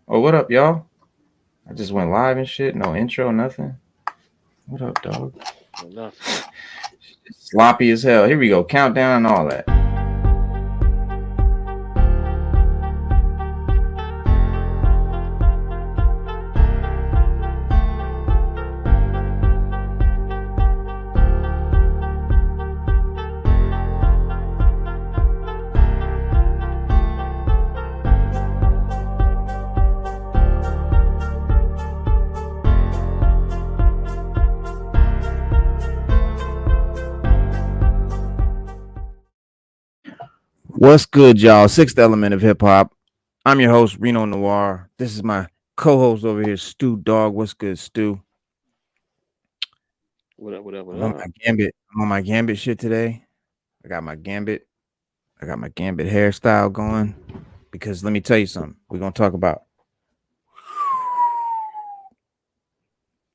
Oh, what up, y'all? I just went live and shit. No intro, nothing. What up, dog? Enough. Sloppy as hell. Here we go. Countdown and all that. What's good, y'all? Sixth element of hip hop. I'm your host, Reno Noir. This is my co-host over here, Stu Dog. What's good, Stu? What up? What up? What I'm on up? my gambit. I'm on my gambit shit today. I got my gambit. I got my gambit hairstyle going. Because let me tell you something. We're gonna talk about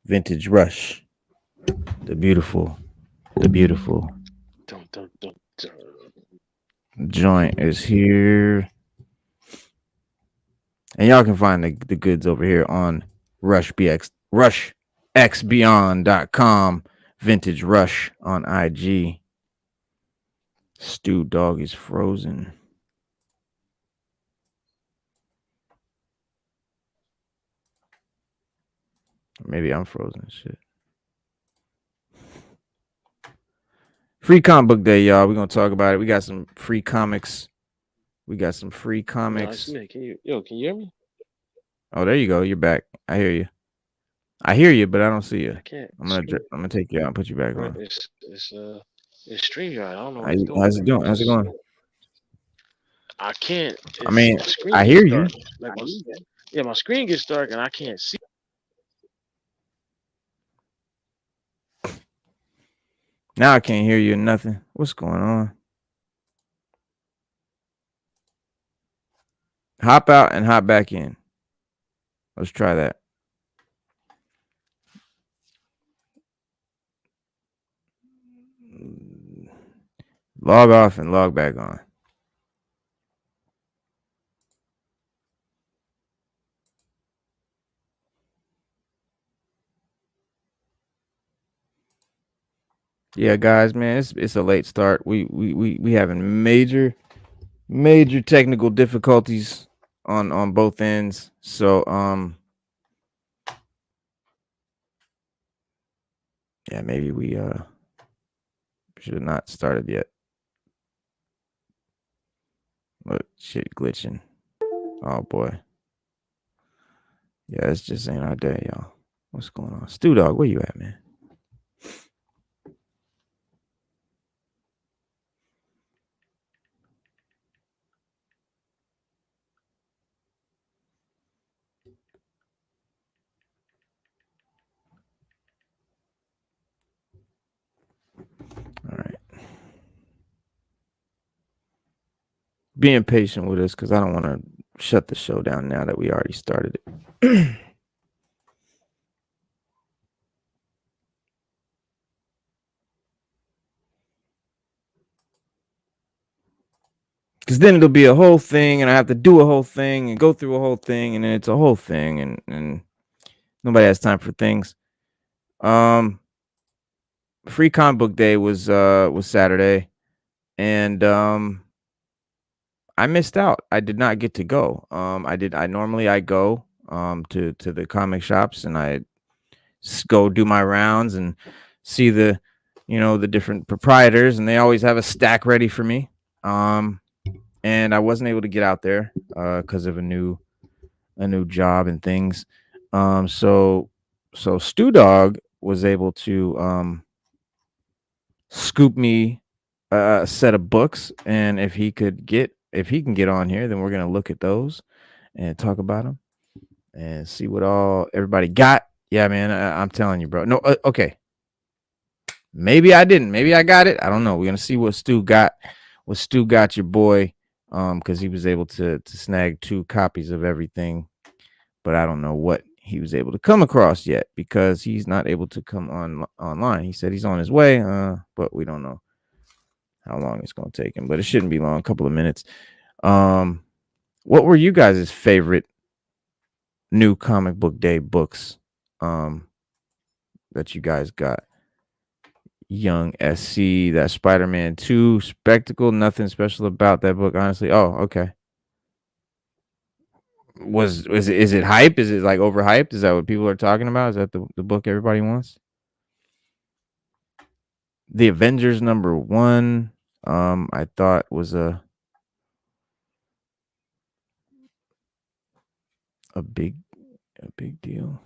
Vintage Rush. The beautiful, the beautiful Dun, dun, dun, dun. joint is here. And y'all can find the goods over here on rushxbeyond.com. Vintage Rush on IG. Stu Dog is frozen. Maybe I'm frozen. Shit. Free comic book day, y'all. We're gonna talk about it. We got some free comics. We got some free No, it's comics. me. Can you hear me? Oh, there you go. You're back. I hear you. I hear you, but I don't see you. I can't. I'm gonna take you out and put you back Bro, on. it's StreamYard. I don't know what it's doing. How's it doing? How's it going? I can't. I It's mean, my screen I gets hear you. dark. Yeah, my screen gets dark and I can't see. Now I can't hear you or nothing. What's going on? Hop out and hop back in. Let's try that. Log off and log back on. Yeah, guys, man, it's a late start. We having major technical difficulties on both ends. So yeah, maybe we should have not started yet. Look, shit glitching. Oh boy. Yeah, it's just ain't our day, y'all. What's going on? Stu Dog, where you at, man? All right. Being patient with us because I don't want to shut the show down now that we already started it. Because then it'll be a whole thing, and I have to do a whole thing and go through a whole thing, and then it's a whole thing, and nobody has time for things. Um, Free comic book day was Saturday, and I missed out. I did not get to go. I normally I go to the comic shops and I go do my rounds and see the different proprietors, and they always have a stack ready for me. And I wasn't able to get out there because of a new job and things. So Stu Dog was able to scoop me a set of books, and if he can get on here, then we're gonna look at those and talk about them and see what all everybody got. Yeah, man, I'm telling you, bro. No, okay. Maybe I didn't. Maybe I got it. I don't know. We're gonna see what Stu got. What Stu got your boy, because he was able to snag 2 copies of everything, but I don't know what he was able to come across yet because he's not able to come online. He said he's on his way, but we don't know how long it's gonna take him. But it shouldn't be long. A couple of minutes. Um, what were you guys' favorite new comic book day books that you guys got. Young SC, that Spider-Man 2 Spectacle, nothing special about that book, honestly. Oh, okay. Is it hype? Is it like overhyped? Is that what people are talking about? Is that the book everybody wants? The Avengers #1, I thought was a big deal.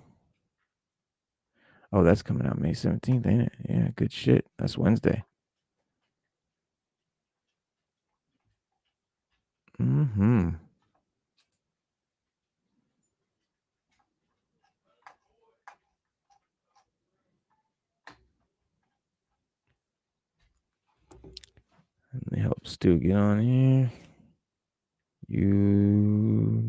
Oh, that's coming out May 17th, ain't it? Yeah, good shit. That's Wednesday. Mm-hmm. Let me help Stu get on here. You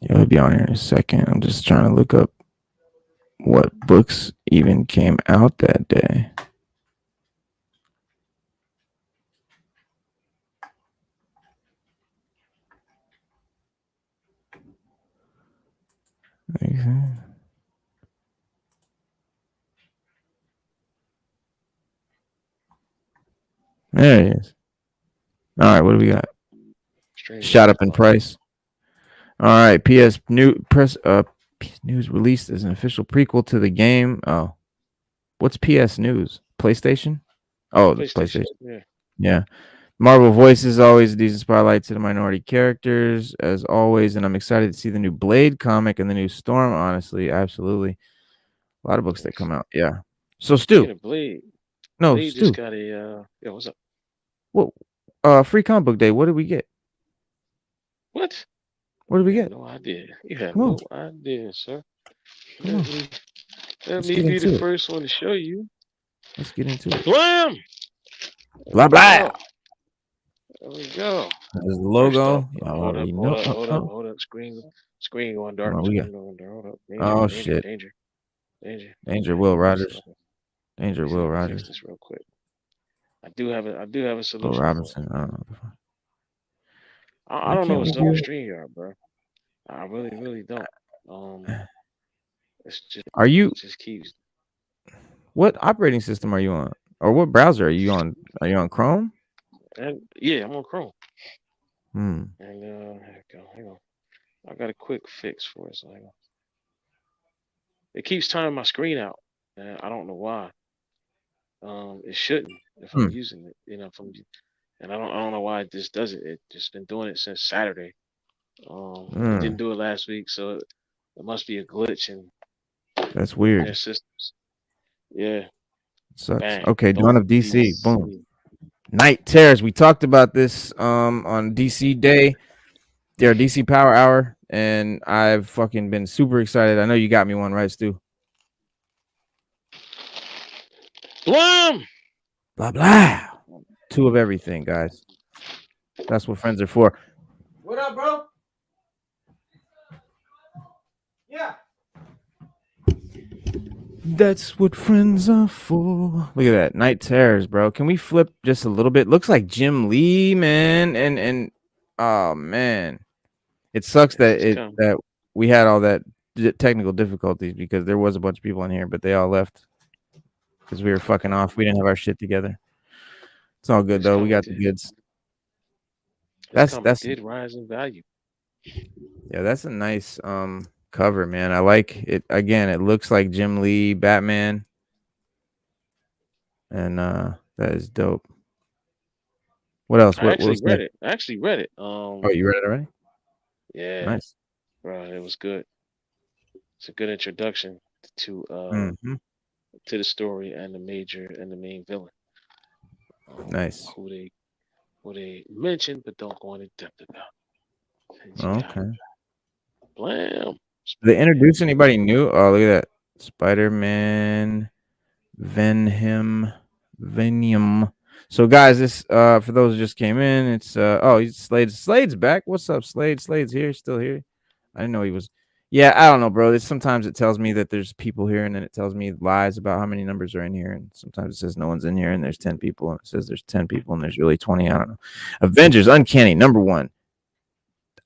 Yeah, I'll be on here in a second. I'm just trying to look up what books even came out that day. There it is. All right, what do we got? Shot up in price. All right, PS News released as an official prequel to the game. Oh, what's PS News? PlayStation? Oh, the PlayStation. Yeah. Marvel voices always these spotlight to the minority characters as always, and I'm excited to see the new Blade comic and the new Storm. Honestly, absolutely, a lot of books that come out. Yeah. So Stu, Blade. no Blade Stu. just got a yeah. What's up? What? Free comic book day. What did we get? What? What did we get? No idea. You have no idea, sir. Let me be the first one to show you. Let's get into it. Blam! Blah blah. There we go. There's the logo. Hold up. Screen going dark. Hold up. Oh shit. Danger. Will Rogers. Danger. Will Rogers. Fix this real quick. I do have a solution. Will Robinson. I don't know. I don't know what's up with StreamYard, bro. I really don't. It's just it just keeps. What operating system are you on, or what browser are you on? Are you on Chrome? And yeah, I'm on Chrome. And hang on. I got a quick fix for it. So hang on. It keeps timing my screen out, and I don't know why. It shouldn't if I'm using it, and I don't know why this does it. It just been doing it since Saturday. It didn't do it last week, so it must be a glitch in. That's weird. Their systems. Yeah. Sucks. Bang. Okay, Dawn of DC. Boom. Night Terrors. We talked about this on DC Day, their DC Power Hour, and I've fucking been super excited. I know you got me one, right, Stu? Blam! Blah blah. 2 of everything, guys. That's what friends are for. What up, bro? Yeah. That's what friends are for. Look at that. Night Terrors, bro. Can we flip just a little bit? Looks like Jim Lee, man. And oh man. It sucks that we had all that technical difficulties because there was a bunch of people in here, but they all left because we were fucking off. We didn't have our shit together. It's all good though. We got the goods. That's did rise in value. Yeah, that's a nice cover, man. I like it. Again, it looks like Jim Lee Batman, and that is dope. What else? I actually read it. Oh, you read it already? Yeah. Nice. Bro, it was good. It's a good introduction to Mm-hmm. to the story and the main villain. Nice. Who they mention but don't go into depth about. And you got Okay. Blam, Do they Spider-Man. introduce anybody new? Oh, look at that. Spider-Man, Venom. So guys, this for those who just came in, it's he's Slade. Slade's back. What's up, Slade? Slade's here, still here. I didn't know he was. Yeah, I don't know, bro. Sometimes it tells me that there's people here, and then it tells me lies about how many numbers are in here, and sometimes it says no one's in here, and there's 10 people, and it says there's 10 people, and there's really 20. I don't know. Avengers Uncanny #1.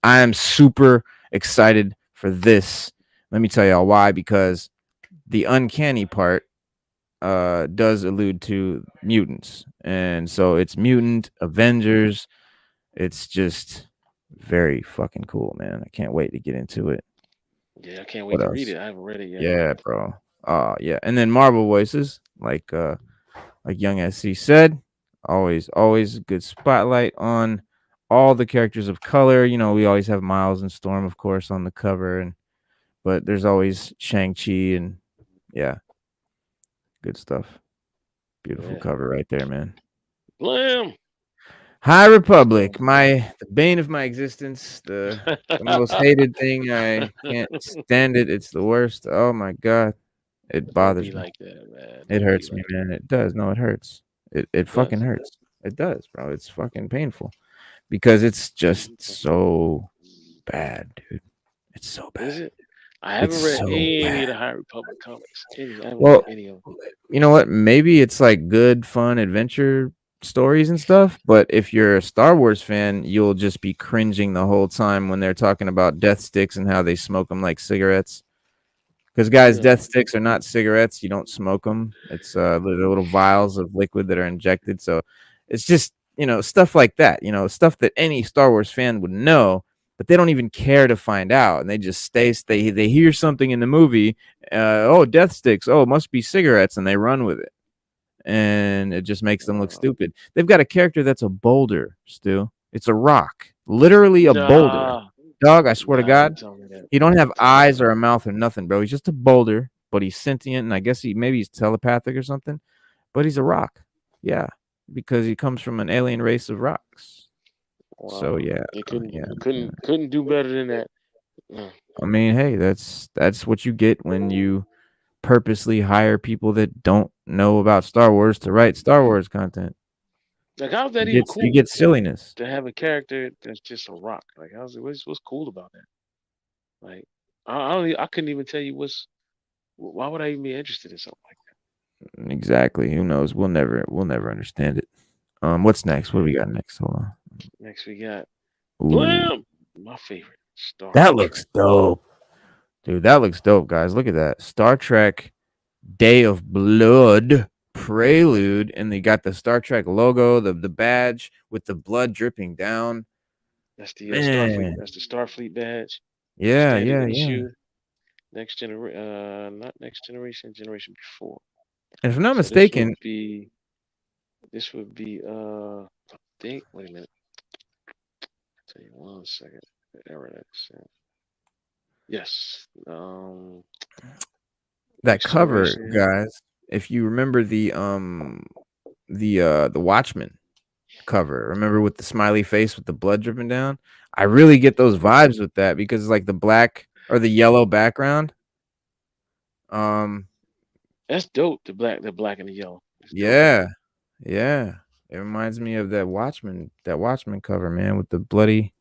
I am super excited for this. Let me tell y'all why. Because the uncanny part does allude to mutants, and so it's mutant Avengers. It's just very fucking cool, man. I can't wait to get into it. Yeah, I can't wait What to read else? it. I haven't read it yet. Yeah, bro. Yeah. And then Marvel voices, like Young SC said, always good spotlight on all the characters of color. You know, we always have Miles and Storm, of course, on the cover, but there's always Shang-Chi, and yeah, good stuff. Beautiful Yeah. cover right there, man. Blam. High Republic, the bane of my existence, the most hated thing. I can't stand it. It's the worst. Oh my god, it Don't bothers be me. like that, man. It Don't be hurts me, like man. It does. No, it hurts. It that. It fucking does. hurts. It does, bro. It's fucking painful because it's just so bad, dude. It's so Is bad. it? I haven't It's read so any of bad. the High Republic comics. I haven't read Well, any of them. you know what? Maybe it's like good, fun adventure stories and stuff. But if you're a Star Wars fan, you'll just be cringing the whole time when they're talking about death sticks and how they smoke them like cigarettes. Because guys, Yeah. death sticks are not cigarettes. You don't smoke them. It's the little vials of liquid that are injected. So it's just stuff like that. Stuff that any Star Wars fan would know, but they don't even care to find out, and they just they hear something in the movie. Oh, death sticks. Oh, it must be cigarettes, and they run with it, and it just makes them look stupid. They've got a character that's a boulder, Stu. It's a rock, literally a boulder. Nah. Dog, I swear to Nah, God. don't tell me that. He don't have Don't tell me eyes that. or a mouth or nothing, bro. He's just a boulder, but he's sentient, and I guess maybe he's telepathic or something. But he's a rock, yeah, because he comes from an alien race of rocks. So Wow. yeah, They yeah. couldn't do better than that. I mean, hey, that's what you get when you purposely hire people that don't know about Star Wars to write Star Wars content. Like, how's that You even get you cool get silliness. to have a character that's just a rock? Like, what's cool about that? Like, I couldn't even tell you why would I even be interested in something like Exactly. Who knows? We'll never understand it. What's next? What do we got next? Hold on. that? Next we got Ooh, Blam, my favorite Star that Trek. looks dope. Dude, that looks dope, guys. Look at that. Star Trek Day of Blood Prelude. And they got the Star Trek logo, the badge with the blood dripping down. That's the Starfleet. Man. That's the Starfleet badge, Yeah, standard yeah, yeah. issue. Not next generation, generation before. And if I'm not So this mistaken, would be, I think. Wait a minute. Tell you 1 second. Error accent. Yes. that Next cover, generation. guys, if you remember the Watchmen cover, remember with the smiley face with the blood dripping down? I really get those vibes with that because it's like the black or the yellow background. That's dope. The black and the yellow. It's dope. Yeah, yeah. It reminds me of that Watchmen cover, man, with the bloody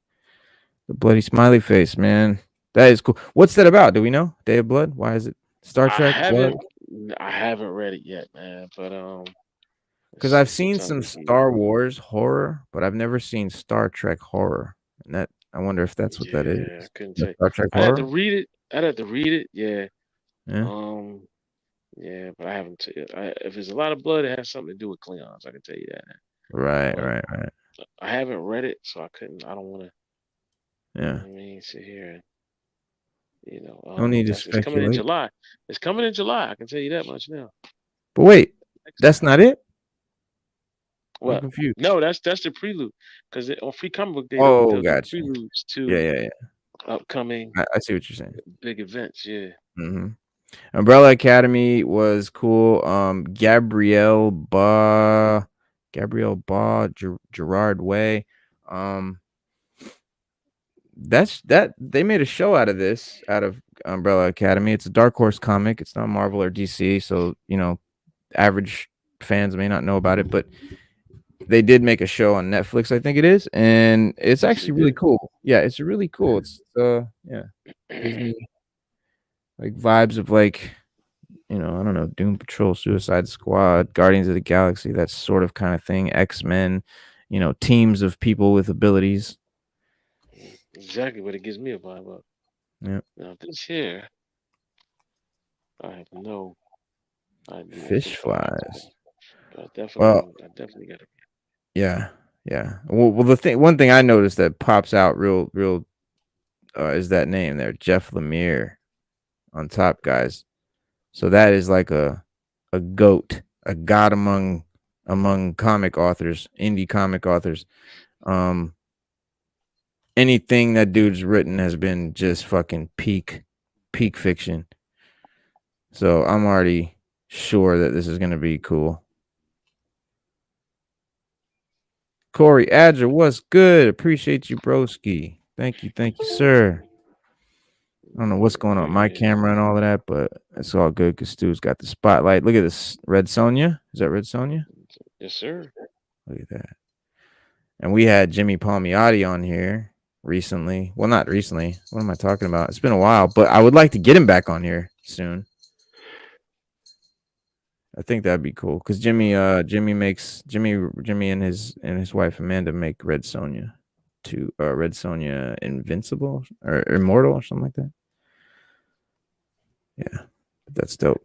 smiley face, man. That is cool. What's that about? Do we know? Day of Blood? Why is it Star I Trek Blood? haven't I haven't read it yet, man. But Because I've it's seen something some to keep. Star Wars horror, but I've never seen Star Trek horror. And that I wonder if that's what that Yeah, I is. couldn't The say. Star Trek I'd have to horror? read it. I'd have to read it. Yeah. Yeah. Um. Yeah, but I haven't. If there's a lot of blood, it has something to do with Klingons. I can tell you that. Right, But right, right. I haven't read it, so I couldn't. I don't want to. Yeah. I mean, sit here and No need to it's coming in speculate. July. It's coming in July. I can tell you that much now. But wait, Next that's time. not it? I'm What? confused. No, that's the prelude. Because on Free Comic Book Day, Oh, they'll do gotcha. preludes Yeah, to yeah, yeah. upcoming I see what you're saying. big events. Yeah. hmm Umbrella Academy was cool. Gabrielle Ba, Gerard Way. Um, that they made a show out of this, out of Umbrella Academy. It's a Dark Horse comic. It's not Marvel or DC, so average fans may not know about it, but they did make a show on Netflix, I think it is, and it's Yes, they actually really did. cool. Yeah, it's really cool. It's yeah, gives me like vibes of like I don't know, Doom Patrol, Suicide Squad, Guardians of the Galaxy, that sort of kind of thing. X-Men, teams of people with abilities. Exactly what it gives me a vibe of. Yeah, Now this here, I have no idea what fish this is. flies. But Well, I definitely got to. yeah, yeah. Well, one thing I noticed that pops out real is that name there, Jeff Lemire on top, guys. So that is like a goat, a god among comic authors, indie comic authors. Um, Anything that dude's written has been just fucking peak fiction. So I'm already sure that this is gonna be cool. Corey Adger, what's good? Appreciate you, broski. Thank you, sir. I don't know what's going on with my Yeah. camera and all of that, but it's all good because Stu's got the spotlight. Look at this, Red Sonja. Is that Red Sonja? Yes, sir. Look at that. And we had Jimmy Palmiotti on here recently. Well, not recently. What am I talking about? It's been a while, but I would like to get him back on here soon. I think that'd be cool because Jimmy and his wife Amanda make Red Sonja Red Sonja Invincible or Immortal or something like that. Yeah, that's dope.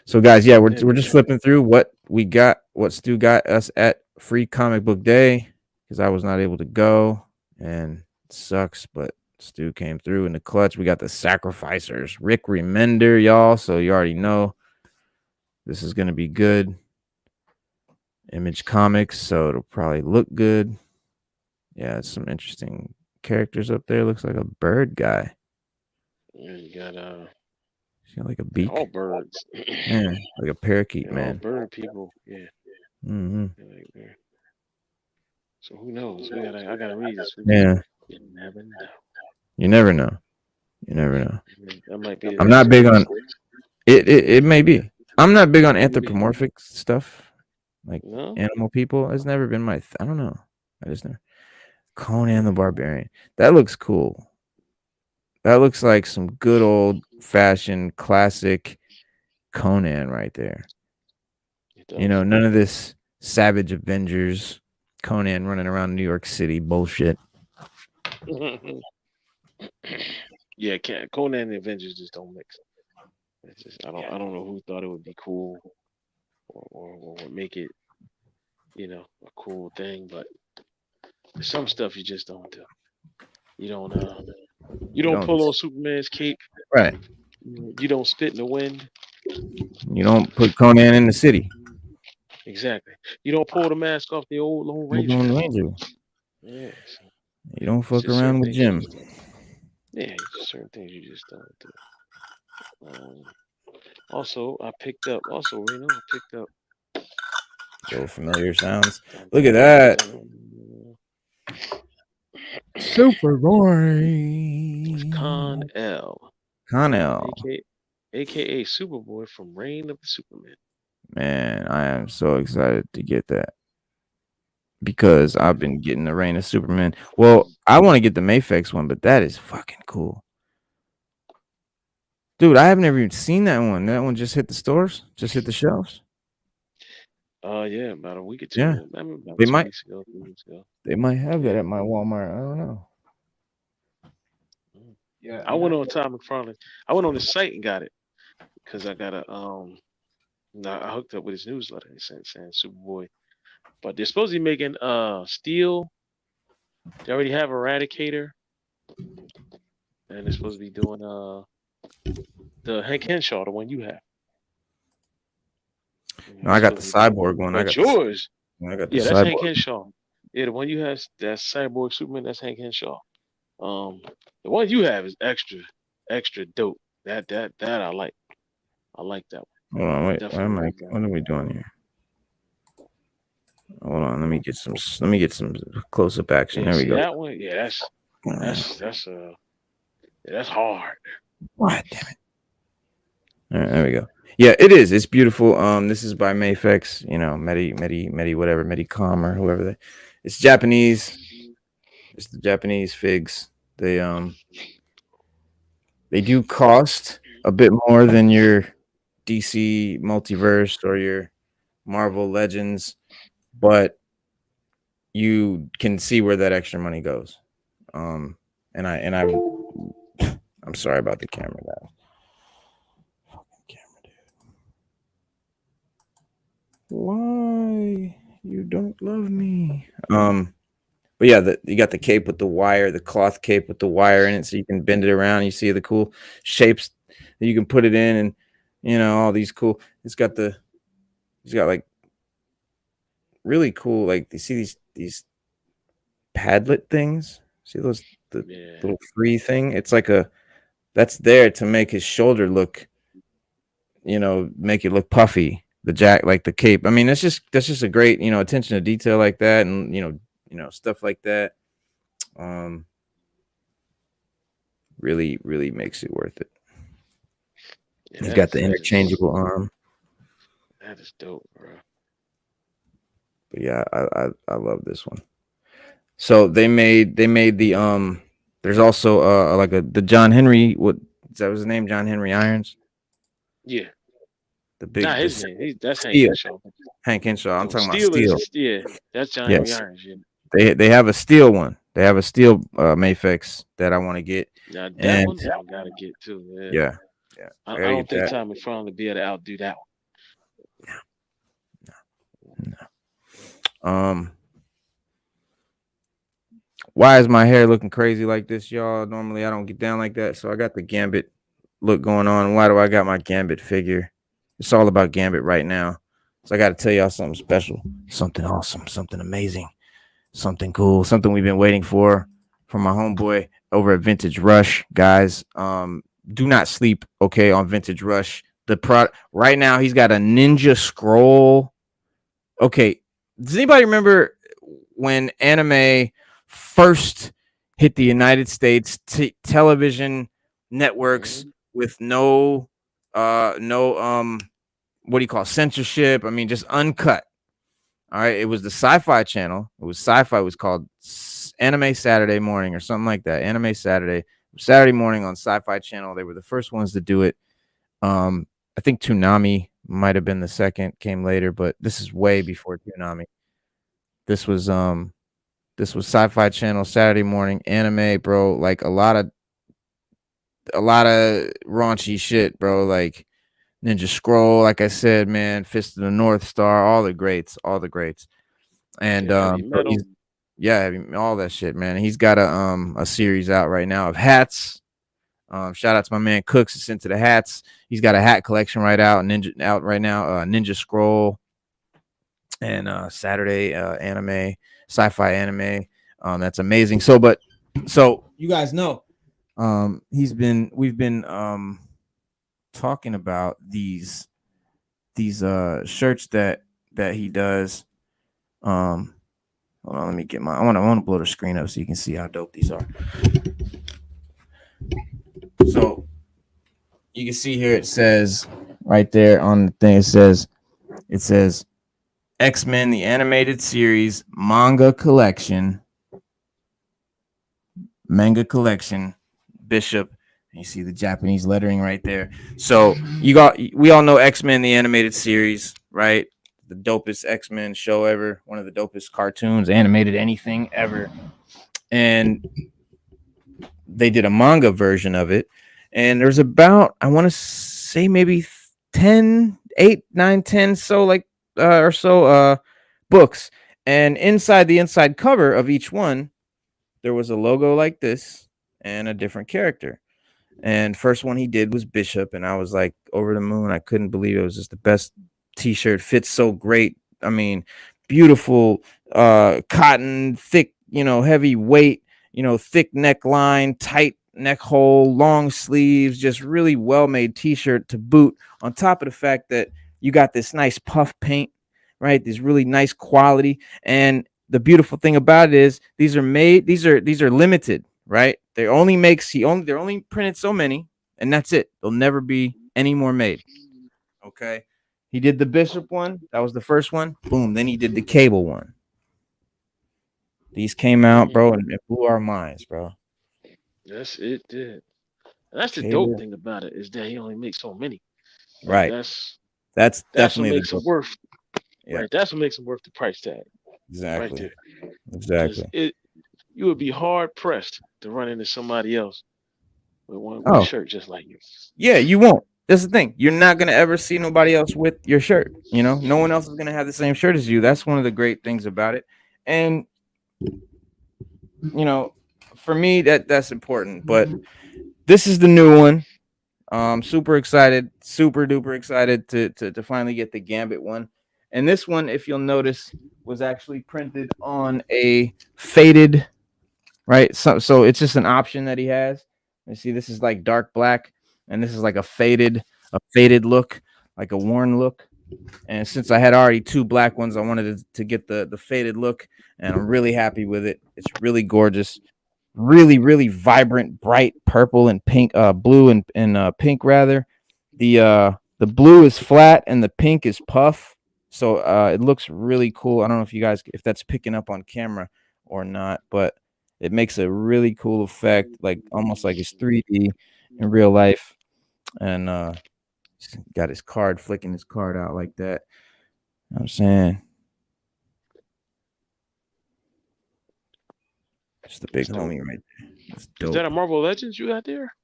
So guys, yeah, we're just flipping through what we got, what Stu got us at Free Comic Book Day because I was not able to go and it sucks, but Stu came through in the clutch. We got the Sacrificers, Rick Remender, y'all. So you already know this is gonna be good. Image Comics, so it'll probably look good. Yeah, it's some interesting characters up there. Looks like a bird guy. Yeah, you got He's got like a all beak. birds. Yeah, like a parakeet, They're all man. bird people. Yeah. Mm-hmm. So who knows? I gotta read this. Yeah, You never know. you never know. You never know. That might be the I'm next not big Green on Switch. it. It may be. I'm not big on Maybe. anthropomorphic stuff, like No? animal people. It's never been my. I don't know. I just never. Conan the Barbarian. That looks cool. That looks like some good old fashioned classic Conan right there. It does. None of this Savage Avengers, Conan running around New York City bullshit. Yeah, Conan and the Avengers just don't mix. It's just, I don't know who thought it would be cool or would make it, a cool thing, but there's some stuff you just don't do. You don't you You don't don't pull on Superman's cape. right. You don't spit in the wind. You don't put Conan in the city. Exactly. You don't pull the mask off the old Lone Ranger. Lone Ranger. Yeah. You don't It's fuck just certain around with things you Jim. just don't. Yeah, it's just certain things you just don't do. Also, I picked up. Also, Reno, I picked up. Little familiar sounds. Look at that. Superboy. Con L. Connell. AKA Superboy from Reign of the Superman. Man, I am so excited to get that. Because I've been getting the Reign of Superman. Well, I want to get the Mafex one, but that is fucking cool. Dude, I haven't ever even seen that one. That one just hit the stores, just hit the shelves. Yeah, about a week or two. Yeah, I mean, about they 2 might. weeks ago, 3 weeks ago. They might have that at my Walmart. I don't know. Yeah, I went on Tom McFarlane. I went on his site and got it because I got a I hooked up with his newsletter. He saying Superboy, but they're supposed to be making Steel. They already have Eradicator, and they're supposed to be doing the Hank Henshaw, the one you have. No, I got the Cyborg one. But yours, I got the yeah, Cyborg. that's Hank Henshaw. Yeah, the one you have, that's Cyborg Superman. That's Hank Henshaw. The one you have is extra dope. That I like. I like that one. Hold on, wait. Why Definitely am I? like that. What are we doing here? Hold on. Let me get some. Let me get some close up action. Yeah, There we see go. that one? Yeah, that's hard. What? Damn it. All right, there we go. Yeah, it is. It's beautiful. This is by Mayfex. You know, Medi, whatever, Medicom or whoever. It's Japanese. It's the Japanese figs. They do cost a bit more than your DC Multiverse or your Marvel Legends, but you can see where that extra money goes. I'm sorry about the camera, guys. Fucking camera, dude. Why you don't love me? But yeah, you got the cape with the wire, the cloth cape with the wire in it, so you can bend it around. You see the cool shapes that you can put it in, and all these cool. It's got like really cool, like you see these Padlet things. See those the Yeah. little free thing? It's like that's there to make his shoulder look, make it look puffy. The jack, like the cape. I mean, that's just a great, attention to detail like that, and stuff like that. Really, really makes it worth it. Yeah, He's got the interchangeable arm. That is dope, bro. But yeah, I love this one. So they made the there's also like the John Henry, what is that was his name? John Henry Irons. Yeah. The big Not his name. That's Hank Steel. Henshaw. Hank Henshaw. I'm No, talking about Steel steel. is that's John Yes. Henry Irons. Yeah. They have a steel one. They have a steel Mayfex that I want to get. Now that one I gotta get too. Yeah. I don't think Tommy Fromm to be able to outdo that one. No. Why is my hair looking crazy like this, y'all? Normally I don't get down like that, so I got the Gambit look going on. Why do I got my Gambit figure? It's all about Gambit right now. So I got to tell y'all something special, something awesome, something amazing, something cool, something we've been waiting for from my homeboy over at Vintage Rush, guys. Do not sleep, okay, on Vintage Rush. The product right now, he's got a Ninja Scroll. Okay, does anybody remember when anime first hit the United States television networks with no what do you call censorship? I mean, just uncut. All right, it was the Sci-Fi Channel. It was Sci-Fi. It was called Anime Saturday Morning or something like that. Anime Saturday morning on Sci-Fi Channel. They were the first ones to do it. I think Toonami might have been the second, came later, but this is way before Toonami. This was Sci-Fi Channel Saturday morning anime, bro. Like a lot of raunchy shit, bro. Like Ninja Scroll, like I said, man, Fist of the North Star, all the greats. And all that shit, man. He's got a series out right now of hats. Shout out to my man Cooks. It's into the hats. He's got a hat collection right out right now. Ninja Scroll and Saturday anime, sci-fi anime. That's amazing. So you guys know, we've been talking about these shirts that he does. Hold on, let me get I want to blow the screen up so you can see how dope these are. So you can see here, it says right there on the thing, it says X-Men the animated series manga collection Bishop. You see the Japanese lettering right there. So we all know X-Men the animated series, right? The dopest X-Men show ever, one of the dopest cartoons, animated anything ever. And they did a manga version of it. And there's about, I want to say maybe 10 books. And inside the inside cover of each one, there was a logo like this and a different character. And first one he did was Bishop, and I was like over the moon. I couldn't believe it. It was just the best t-shirt. Fits so great. I mean, beautiful cotton, thick, heavy weight, thick neckline, tight neck hole, long sleeves, just really well made t-shirt to boot. On top of the fact that you got this nice puff paint, right? These really nice quality. And the beautiful thing about it is these are limited, right? They're only printed so many, and that's it. There'll never be any more made. Okay. He did the Bishop one. That was the first one. Boom. Then he did the Cable one. These came out, bro, and it blew our minds, bro. Yes, it did. And that's the Cable. dope thing about it, is that he only makes so many. Like, Right. That's what definitely makes the him worth. Yeah. Right. That's what makes him worth the price tag. Exactly. Right there. Exactly. You would be hard pressed to run into somebody else with a shirt just like you. Yeah, you won't. That's the thing. You're not gonna ever see nobody else with your shirt. You know, no one else is gonna have the same shirt as you. That's one of the great things about it. And you know, for me, that's important. But this is the new one. Super excited, super duper excited to finally get the Gambit one. And this one, if you'll notice, was actually printed on a faded, right? So it's just an option that he has. You see, this is like dark black, and this is like a faded look, like a worn look. And since I had already two black ones, I wanted to get the faded look, and I'm really happy with it. It's really gorgeous, really, really vibrant, bright purple and pink, blue and pink rather. The blue is flat and the pink is puff. So it looks really cool. I don't know if that's picking up on camera or not, but it makes a really cool effect, like almost like it's 3D in real life. And got his card, flicking his card out like that. You know what I'm saying? Just the big homie right there. Is that a Marvel Legends you got there?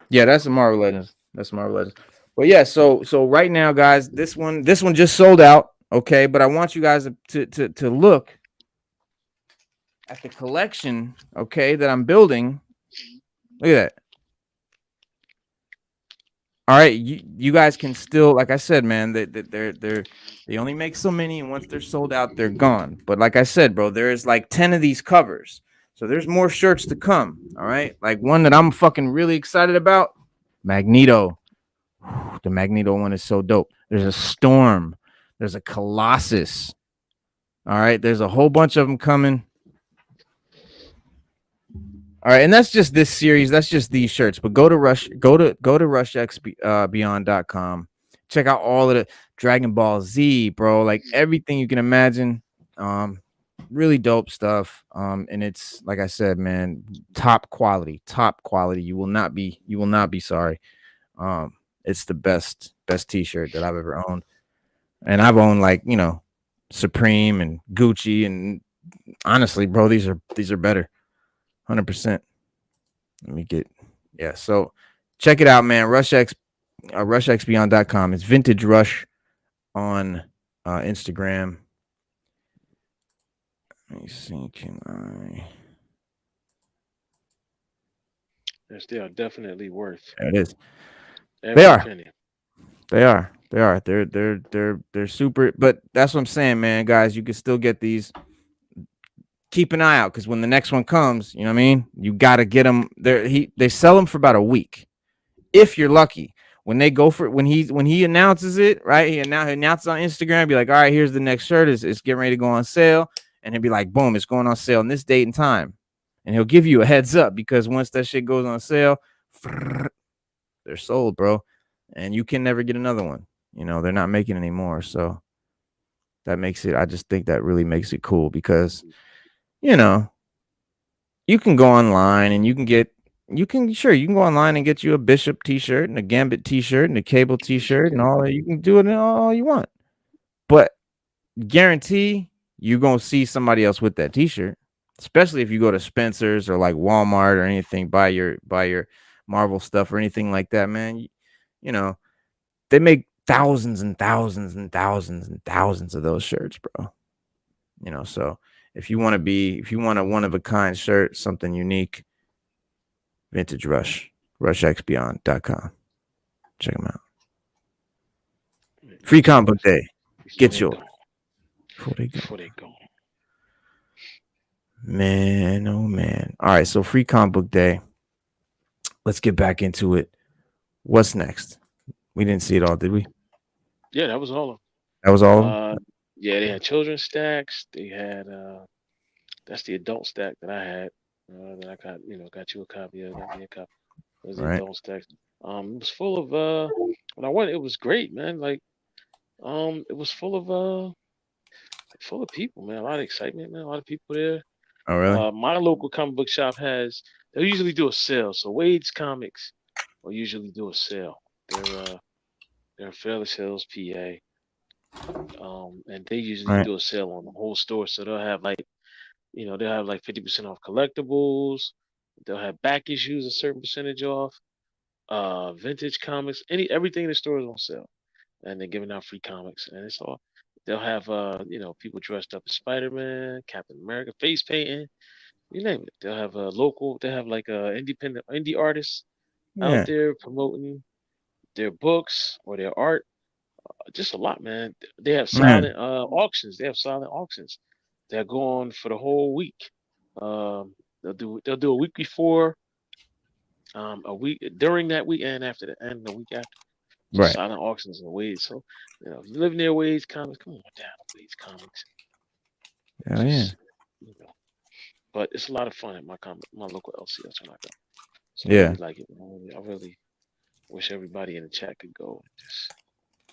Yeah, that's a Marvel Legends. But yeah, so right now, guys, this one just sold out. Okay, but I want you guys to look at the collection, okay, that I'm building. Look at that. All right, you guys can still, like I said, man, they only make so many, and once they're sold out, they're gone. But like I said, bro, there's like 10 of these covers, so there's more shirts to come. All right, like one that I'm fucking really excited about, Magneto. The Magneto one is so dope. There's a Storm. There's a Colossus. All right, there's a whole bunch of them coming. All right, and that's just this series. That's just these shirts. But go to rushxbeyond.com. Check out all of the Dragon Ball Z, bro. Like everything you can imagine. Really dope stuff. And it's like I said, man, top quality. You will not be sorry. It's the best t-shirt that I've ever owned. And I've owned like, Supreme and Gucci, and honestly, bro, these are better. 100%. Let me get, so check it out, man. rushxbeyond.com. It's Vintage Rush on Instagram. Let me see, Yes, they are definitely worth. There it is. They are. They're super, but that's what I'm saying, man. Guys, you can still get these. Keep an eye out, because when the next one comes, you know what I mean? You got to get them there. They sell them for about a week, if you're lucky. When they go for it, when he announces it, right? He announces on Instagram, be like, all right, here's the next shirt. It's getting ready to go on sale. And he'll be like, boom, it's going on sale on this date and time. And he'll give you a heads up, because once that shit goes on sale, they're sold, bro. And you can never get another one. They're not making anymore. So that makes it, I just think that really makes it cool, because you can go online and you can go online and get you a Bishop t-shirt and a Gambit t-shirt and a Cable t-shirt and all that. You can do it all you want, but guarantee you're going to see somebody else with that t-shirt, especially if you go to Spencer's or like Walmart or anything, buy your Marvel stuff or anything like that, man. They make thousands and thousands and thousands and thousands of those shirts, bro. So if you want a one-of-a-kind shirt, something unique, Vintage Rush, rushxbeyond.com. Check them out. Free Comic Book Day. Get yours before they go. Man, oh man. All right, so Free Comic Book Day. let's get back into it. What's next? We didn't see it all, did we? Yeah, that was all of That was all of them. them. Yeah, they had children's stacks. They had that's the adult stack that I had. That I got, got you a copy of. Got me a copy. It was the Right. adult stack. It was full of when I went, it was great, man. Like, it was full of people, man. A lot of excitement, man. A lot of people there. Oh, really? My local comic book shop they usually do a sale. So Wade's Comics will usually do a sale. They're in Fairless Hills, PA. And they usually Right. do a sale on the whole store. So they'll have like 50% off collectibles. They'll have back issues a certain percentage off. Vintage comics, everything in the store is on sale, and they're giving out free comics, and it's all. They'll have people dressed up as Spider-Man, Captain America, face painting, you name it. They'll have a local. They have like independent indie artists out Yeah. there promoting their books or their art. Just a lot, man. They have Yeah. silent auctions. They have silent auctions that go on for the whole week. They'll do a week before, a week during that week, and after and the week after. Just Right. silent auctions and Wade's. So, if you live near Wade's Comics, come on down to Wade's Comics. Oh, yeah. Just you know, but it's a lot of fun at my local LCS when I go. So I Yeah. really like it. I really wish everybody in the chat could go and just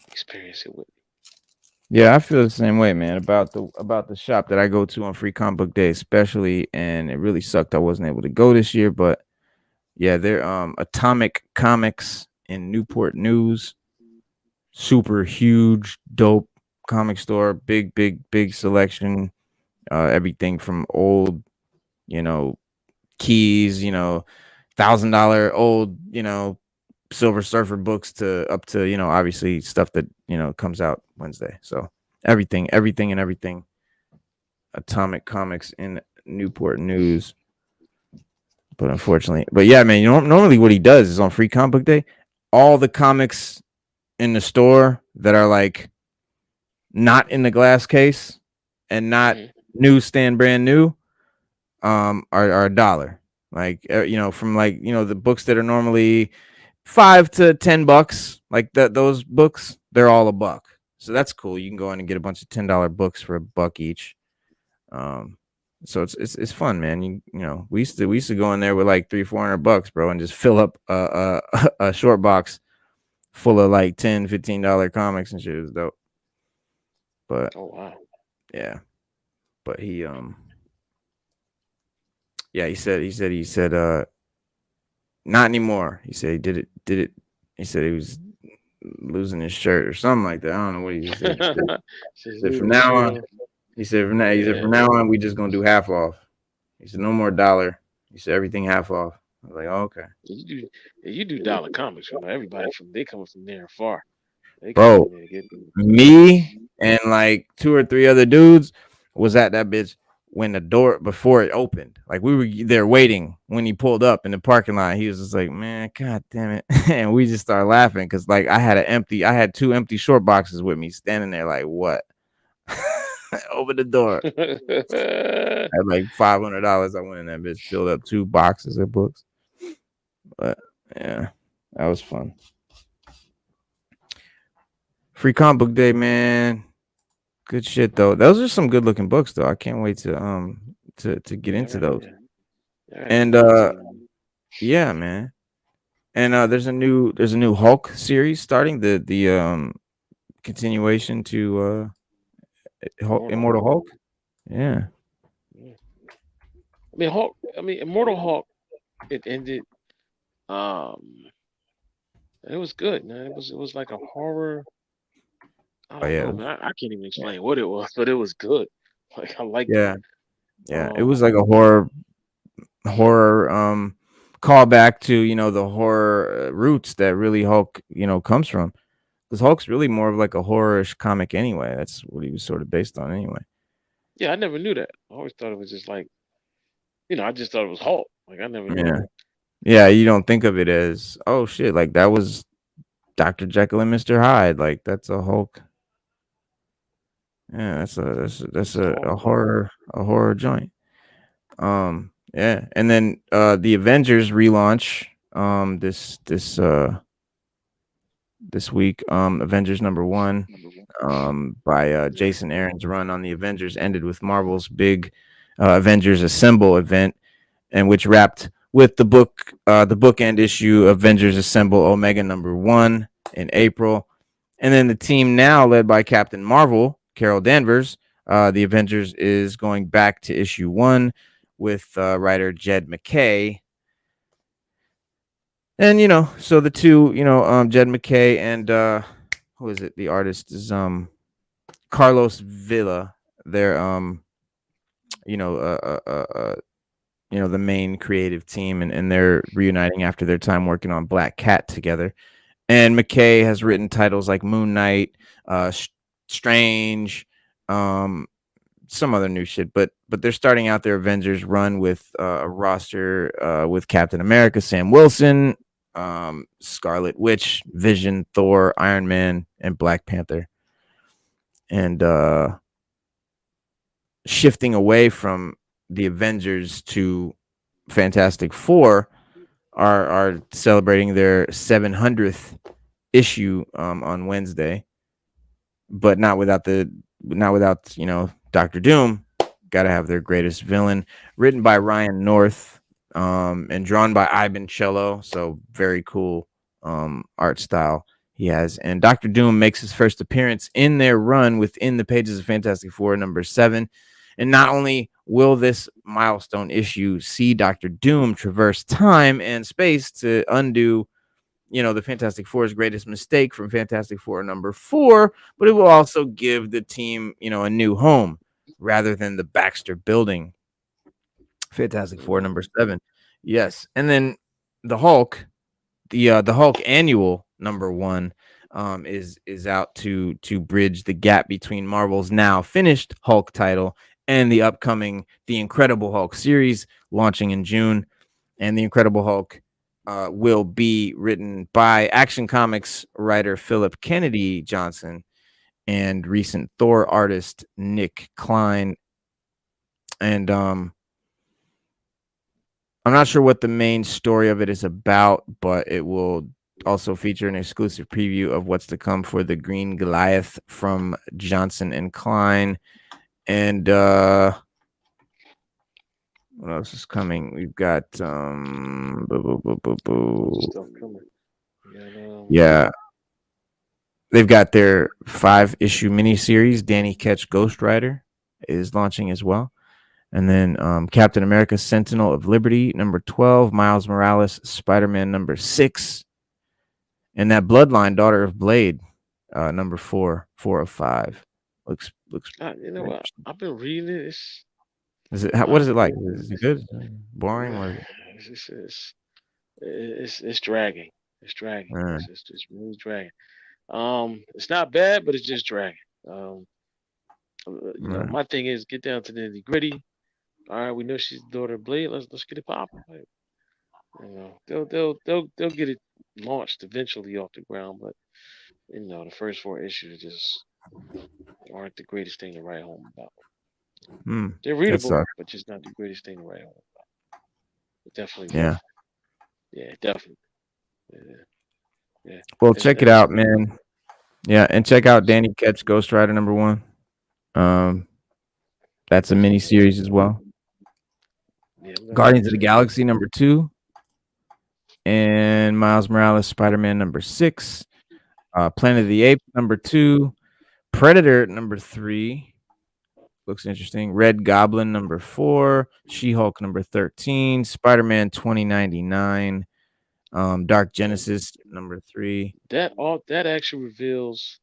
experience it with me. Yeah, I feel the same way, man, about the shop that I go to on Free Comic Book Day, especially, and it really sucked I wasn't able to go this year, but yeah, they're Atomic Comics in Newport News. Super huge, dope comic store, big selection. Everything from old, you know, keys, $1,000 old, Silver Surfer books to up to, obviously stuff that, comes out Wednesday. So everything. Atomic Comics in Newport News. But unfortunately, but yeah, man, normally what he does is on Free Comic Book Day, all the comics in the store that are like not in the glass case and not newsstand brand new, are $1. Like, from like, the books that are normally $5 to $10, like those books, they're all $1. So that's cool. You can go in and get a bunch of $10 books for $1 each. So it's fun, man. We used to go in there with like $300-400, bro, and just fill up a short box full of like $10-15 comics and shit. It was dope. But Oh wow. yeah, but he yeah, he said not anymore. He said he did it. He said he was losing his shirt or something like that. I don't know what he said. He said from now on, from now on, we just gonna do half off. He said no more $1. He said everything half off. I was like, oh, okay. You do dollar comics, everybody they coming from near and far. They come Bro, in there to get me and like 2 or 3 other dudes was at that bitch when the door before it opened. Like we were there waiting when he pulled up in the parking lot. He was just like, man, god damn it. And we just started laughing because like I had 2 empty short boxes with me standing there like, what? Open the door. I had like $500. I went in that bitch, filled up 2 boxes of books. But yeah, that was fun. Free Comic Book Day, man. Good shit though. Those are some good looking books though. I can't wait to get into those. And yeah, man. And there's a new Hulk series starting, the continuation to Immortal Hulk. Yeah. Immortal Hulk, it ended. It was good, man. It was like a horror. I don't know, man. I can't even explain what it was, but it was good. Like I liked it. Yeah. It was like a horror callback to the horror roots that really Hulk comes from, because Hulk's really more of like a horror-ish comic anyway. That's what he was sort of based on anyway. Yeah, I never knew that. I always thought it was just like, I just thought it was Hulk. Like I never knew. Yeah, you don't think of it as, oh shit, like that was Dr. Jekyll and Mr. Hyde. Like that's a Hulk. Yeah, that's a horror joint. Yeah, and then the Avengers relaunch this week. Avengers #1 by Jason Aaron's run on the Avengers ended with Marvel's big Avengers Assemble event, and which wrapped with the bookend issue Avengers Assemble Omega #1 in April. And then the team now led by Captain Marvel, Carol Danvers, the Avengers is going back to issue 1 with writer Jed MacKay. And so the two, Jed MacKay and who is it? The artist is Carlos Villa. They're the main creative team, and they're reuniting after their time working on Black Cat together. And MacKay has written titles like Moon Knight, Strange, some other new shit, but they're starting out their Avengers run with a roster with Captain America, Sam Wilson, Scarlet Witch, Vision, Thor, Iron Man, and Black Panther. And shifting away from the Avengers to Fantastic Four are celebrating their 700th issue on Wednesday, but not without Dr. Doom. Got to have their greatest villain, written by Ryan North and drawn by Ivan Cello. So very cool art style he has. And Dr. Doom makes his first appearance in their run within the pages of Fantastic Four #7. And not only will this milestone issue see Dr. Doom traverse time and space to undo, the Fantastic Four's greatest mistake from Fantastic Four #4, but it will also give the team, a new home rather than the Baxter Building. Fantastic Four #7. Yes. And then the Hulk, the Hulk Annual #1 is out to bridge the gap between Marvel's now finished Hulk title and the upcoming The Incredible Hulk series launching in June. And The Incredible Hulk will be written by Action Comics writer Philip Kennedy Johnson and recent Thor artist Nick Klein. And I'm not sure what the main story of it is about, but it will also feature an exclusive preview of what's to come for the Green Goliath from Johnson and Klein. And what else is coming? We've got yeah. They've got their 5-issue miniseries, Danny Ketch Ghost Rider, is launching as well. And then Captain America Sentinel of Liberty #12, Miles Morales Spider-Man #6, and that Bloodline Daughter of Blade #4 of 5. Looks you know what? I've been reading it. What is it like? Is it good? Boring? What is it? It's dragging. It's dragging. It's really dragging. It's not bad, but it's just dragging. My thing is get down to the nitty-gritty. All right, we know she's the daughter of Blade. Let's get it popping. They'll get it launched eventually off the ground, but the first 4 issues just aren't the greatest thing to write home about. They're readable, but just not the greatest thing to write home about. But definitely. Yeah. Yeah, definitely. Yeah. Well, check it out, man. Yeah, and check out Danny Ketch Ghost Rider #1. That's a mini series as well. Yeah, Guardians of the Galaxy #2, and Miles Morales Spider-Man #6. Planet of the Apes #2, Predator #3. Looks interesting. Red Goblin #4, She-Hulk #13, Spider-Man 2099, Dark Genesis #3. That actually reveals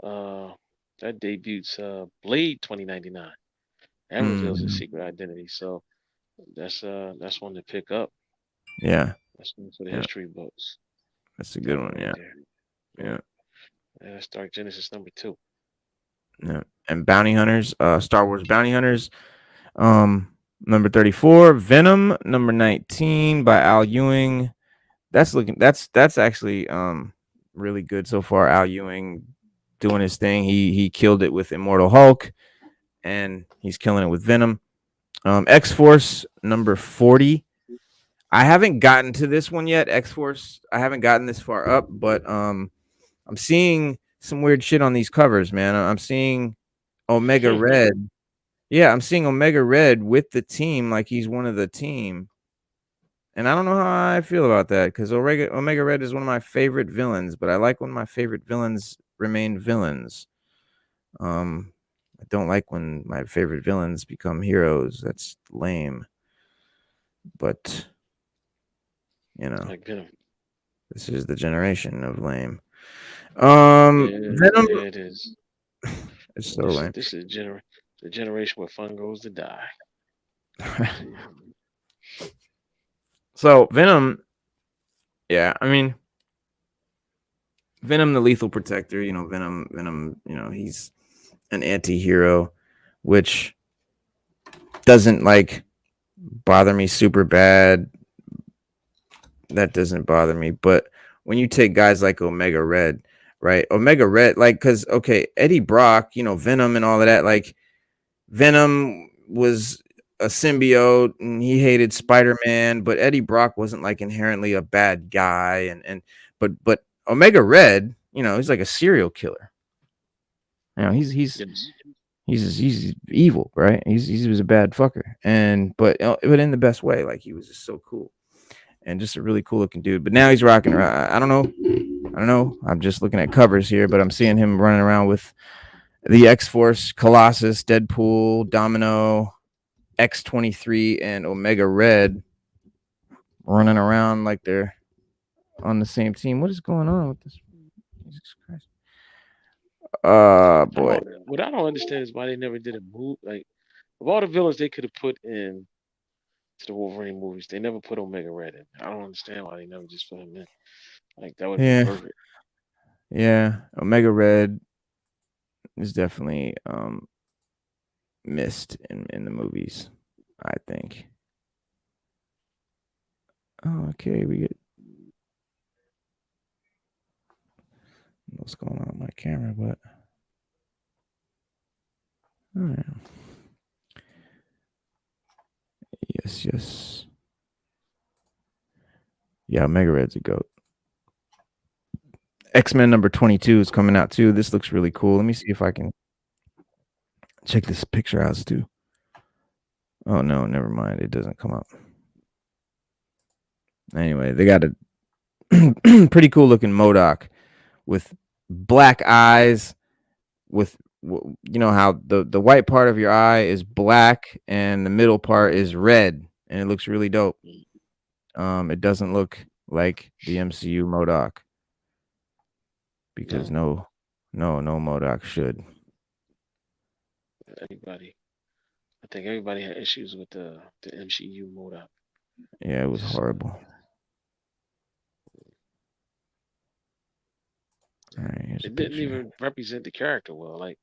that debuts Blade 2099. That reveals his secret identity. So that's one to pick up. Yeah. That's one for the history books. That's a good one, yeah. Yeah. That's Dark Genesis #2. Yeah. And Bounty Hunters, Star Wars Bounty Hunters, #34, Venom #19 by Al Ewing. That's actually really good so far. Al Ewing doing his thing. He killed it with Immortal Hulk, and he's killing it with Venom. X-Force #40. I haven't gotten to this one yet, X-Force. I haven't gotten this far up, but I'm seeing some weird shit on these covers, man. I'm seeing Omega Red. Yeah, I'm seeing Omega Red with the team, like he's one of the team. And I don't know how I feel about that because Omega Red is one of my favorite villains, but I like when my favorite villains remain villains. I don't like when my favorite villains become heroes. That's lame. But you know, Like Venom. this is the generation of lame. Yeah, Venom it is. is so This is lame. this is the generation where fun goes to die. So Venom, yeah, I mean Venom the Lethal Protector, Venom, he's an anti-hero, which doesn't like bother me super bad. That doesn't bother me. But when you take guys like Omega Red, right? Omega Red, like, because okay, Eddie Brock, Venom and all of that, like Venom was a symbiote and he hated Spider-Man, but Eddie Brock wasn't like inherently a bad guy. But Omega Red, he's like a serial killer. Yes. He's evil, right? He was a bad fucker, but in the best way. Like he was just so cool and just a really cool looking dude. But now he's rocking around. I don't know. I'm just looking at covers here, but I'm seeing him running around with the X-Force, Colossus, Deadpool, Domino, X-23, and Omega Red running around like they're on the same team. What is going on with this? Jesus Christ. Boy. What I don't understand is why they never did a move. Like of all the villains they could have put in to the Wolverine movies, they never put Omega Red in. I don't understand why they never just put him in. Like that would have been Yeah. perfect. Yeah. Omega Red is definitely missed in the movies, I think. Oh, okay, we get what's going on with my camera, but oh, yeah. Yes. Yeah, Omega Red's a goat. X-Men number 22 is coming out too. This looks really cool. Let me see if I can check this picture out too. Oh no, never mind. It doesn't come up. Anyway, they got a pretty cool looking MODOK with black eyes with how the white part of your eye is black and the middle part is red and it looks really dope. It doesn't look like the MCU MODOK because no MODOK should. I think everybody had issues with the MCU MODOK. Yeah, it was horrible. All right, it didn't even represent the character well. Like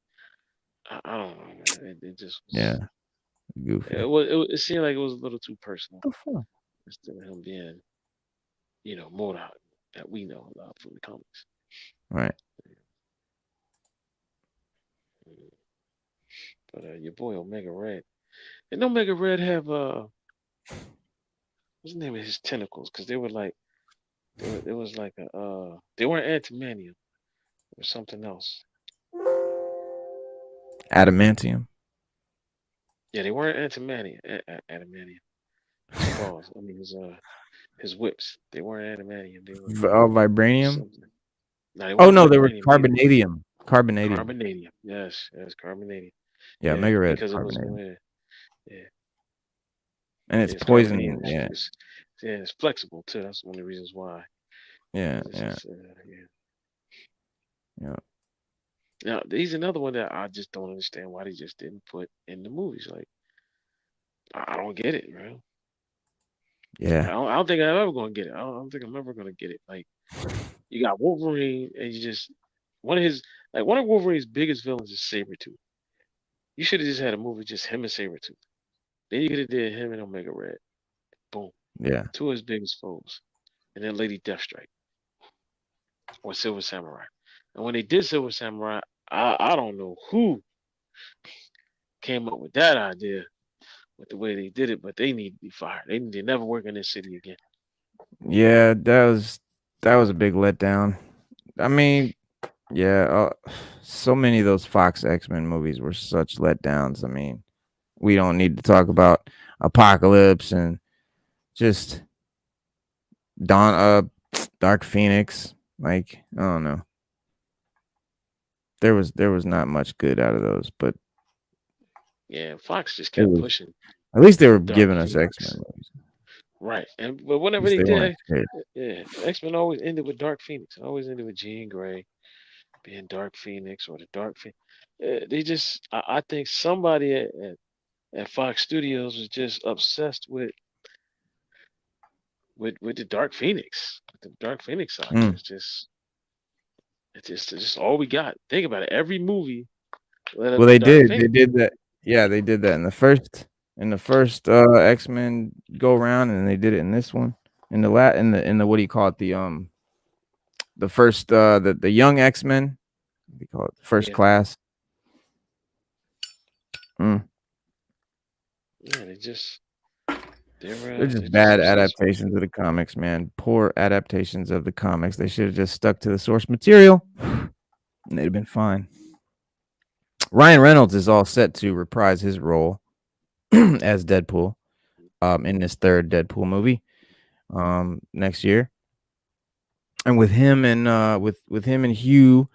I don't know, man. It just goofy. It seemed like it was a little too personal. What the fuck? Instead of him being, MODOK that we know from the comics. Right. But your boy Omega Red. Didn't Omega Red have what's the name of his tentacles? Because they were like it was like they weren't antimanium or something else. Adamantium. Yeah, they weren't antimanium. Adamantium. Balls. I mean his whips. They weren't adamantium. They were vibranium. something. No, They were carbonadium. Carbonadium. Yes, carbonadium. Yeah, Omega Red. Because Carbonadium. yeah. And it's poison. Yeah. It's flexible too. That's one of the reasons why. Yeah. Now, he's another one that I just don't understand why they just didn't put in the movies. Like, I don't get it, bro. Yeah. I don't think I'm ever gonna get it. I don't think I'm ever gonna get it. Like, you got Wolverine, and you just one of Wolverine's biggest villains is Sabretooth. You should have just had a movie just him and Sabretooth. Then you could have did him and Omega Red. Boom. Yeah. Two of his biggest foes. And then Lady Deathstrike. Or Silver Samurai. And when they did Silver Samurai, I don't know who came up with that idea. with the way they did it, but they need to be fired. They need to never work in this city again. Yeah, that was a big letdown. I mean, yeah, so many of those Fox X-Men movies were such letdowns. I mean, we don't need to talk about Apocalypse and just Dark Phoenix. Like, I don't know. There was not much good out of those, but Yeah, Fox just it kept was pushing at least they were Dark giving us X-Men Phoenix. movies. Right. But At whenever least they they weren't did, scared. yeah, X-Men always ended with Dark Phoenix. Always ended with Jean Grey being Dark Phoenix or the Dark Phoenix. They just, I think somebody at Fox Studios was just obsessed with the Dark Phoenix, the Dark Phoenix saga. Mm. It's just all we got. Think about it. Every movie led up Well, to they Dark did. They Phoenix. did that. Yeah, they did that in the first X-Men go round, and they did it in this one. In the what do you call it? The first the young X-Men. What do you call it? First Yeah, class. Mm. yeah. They're They're just just bad obsessed with it. adaptations of the comics, man. Poor adaptations of the comics. They should have just stuck to the source material, and they'd have been fine. Ryan Reynolds is all set to reprise his role as Deadpool in this third Deadpool movie next year. And with him and Hugh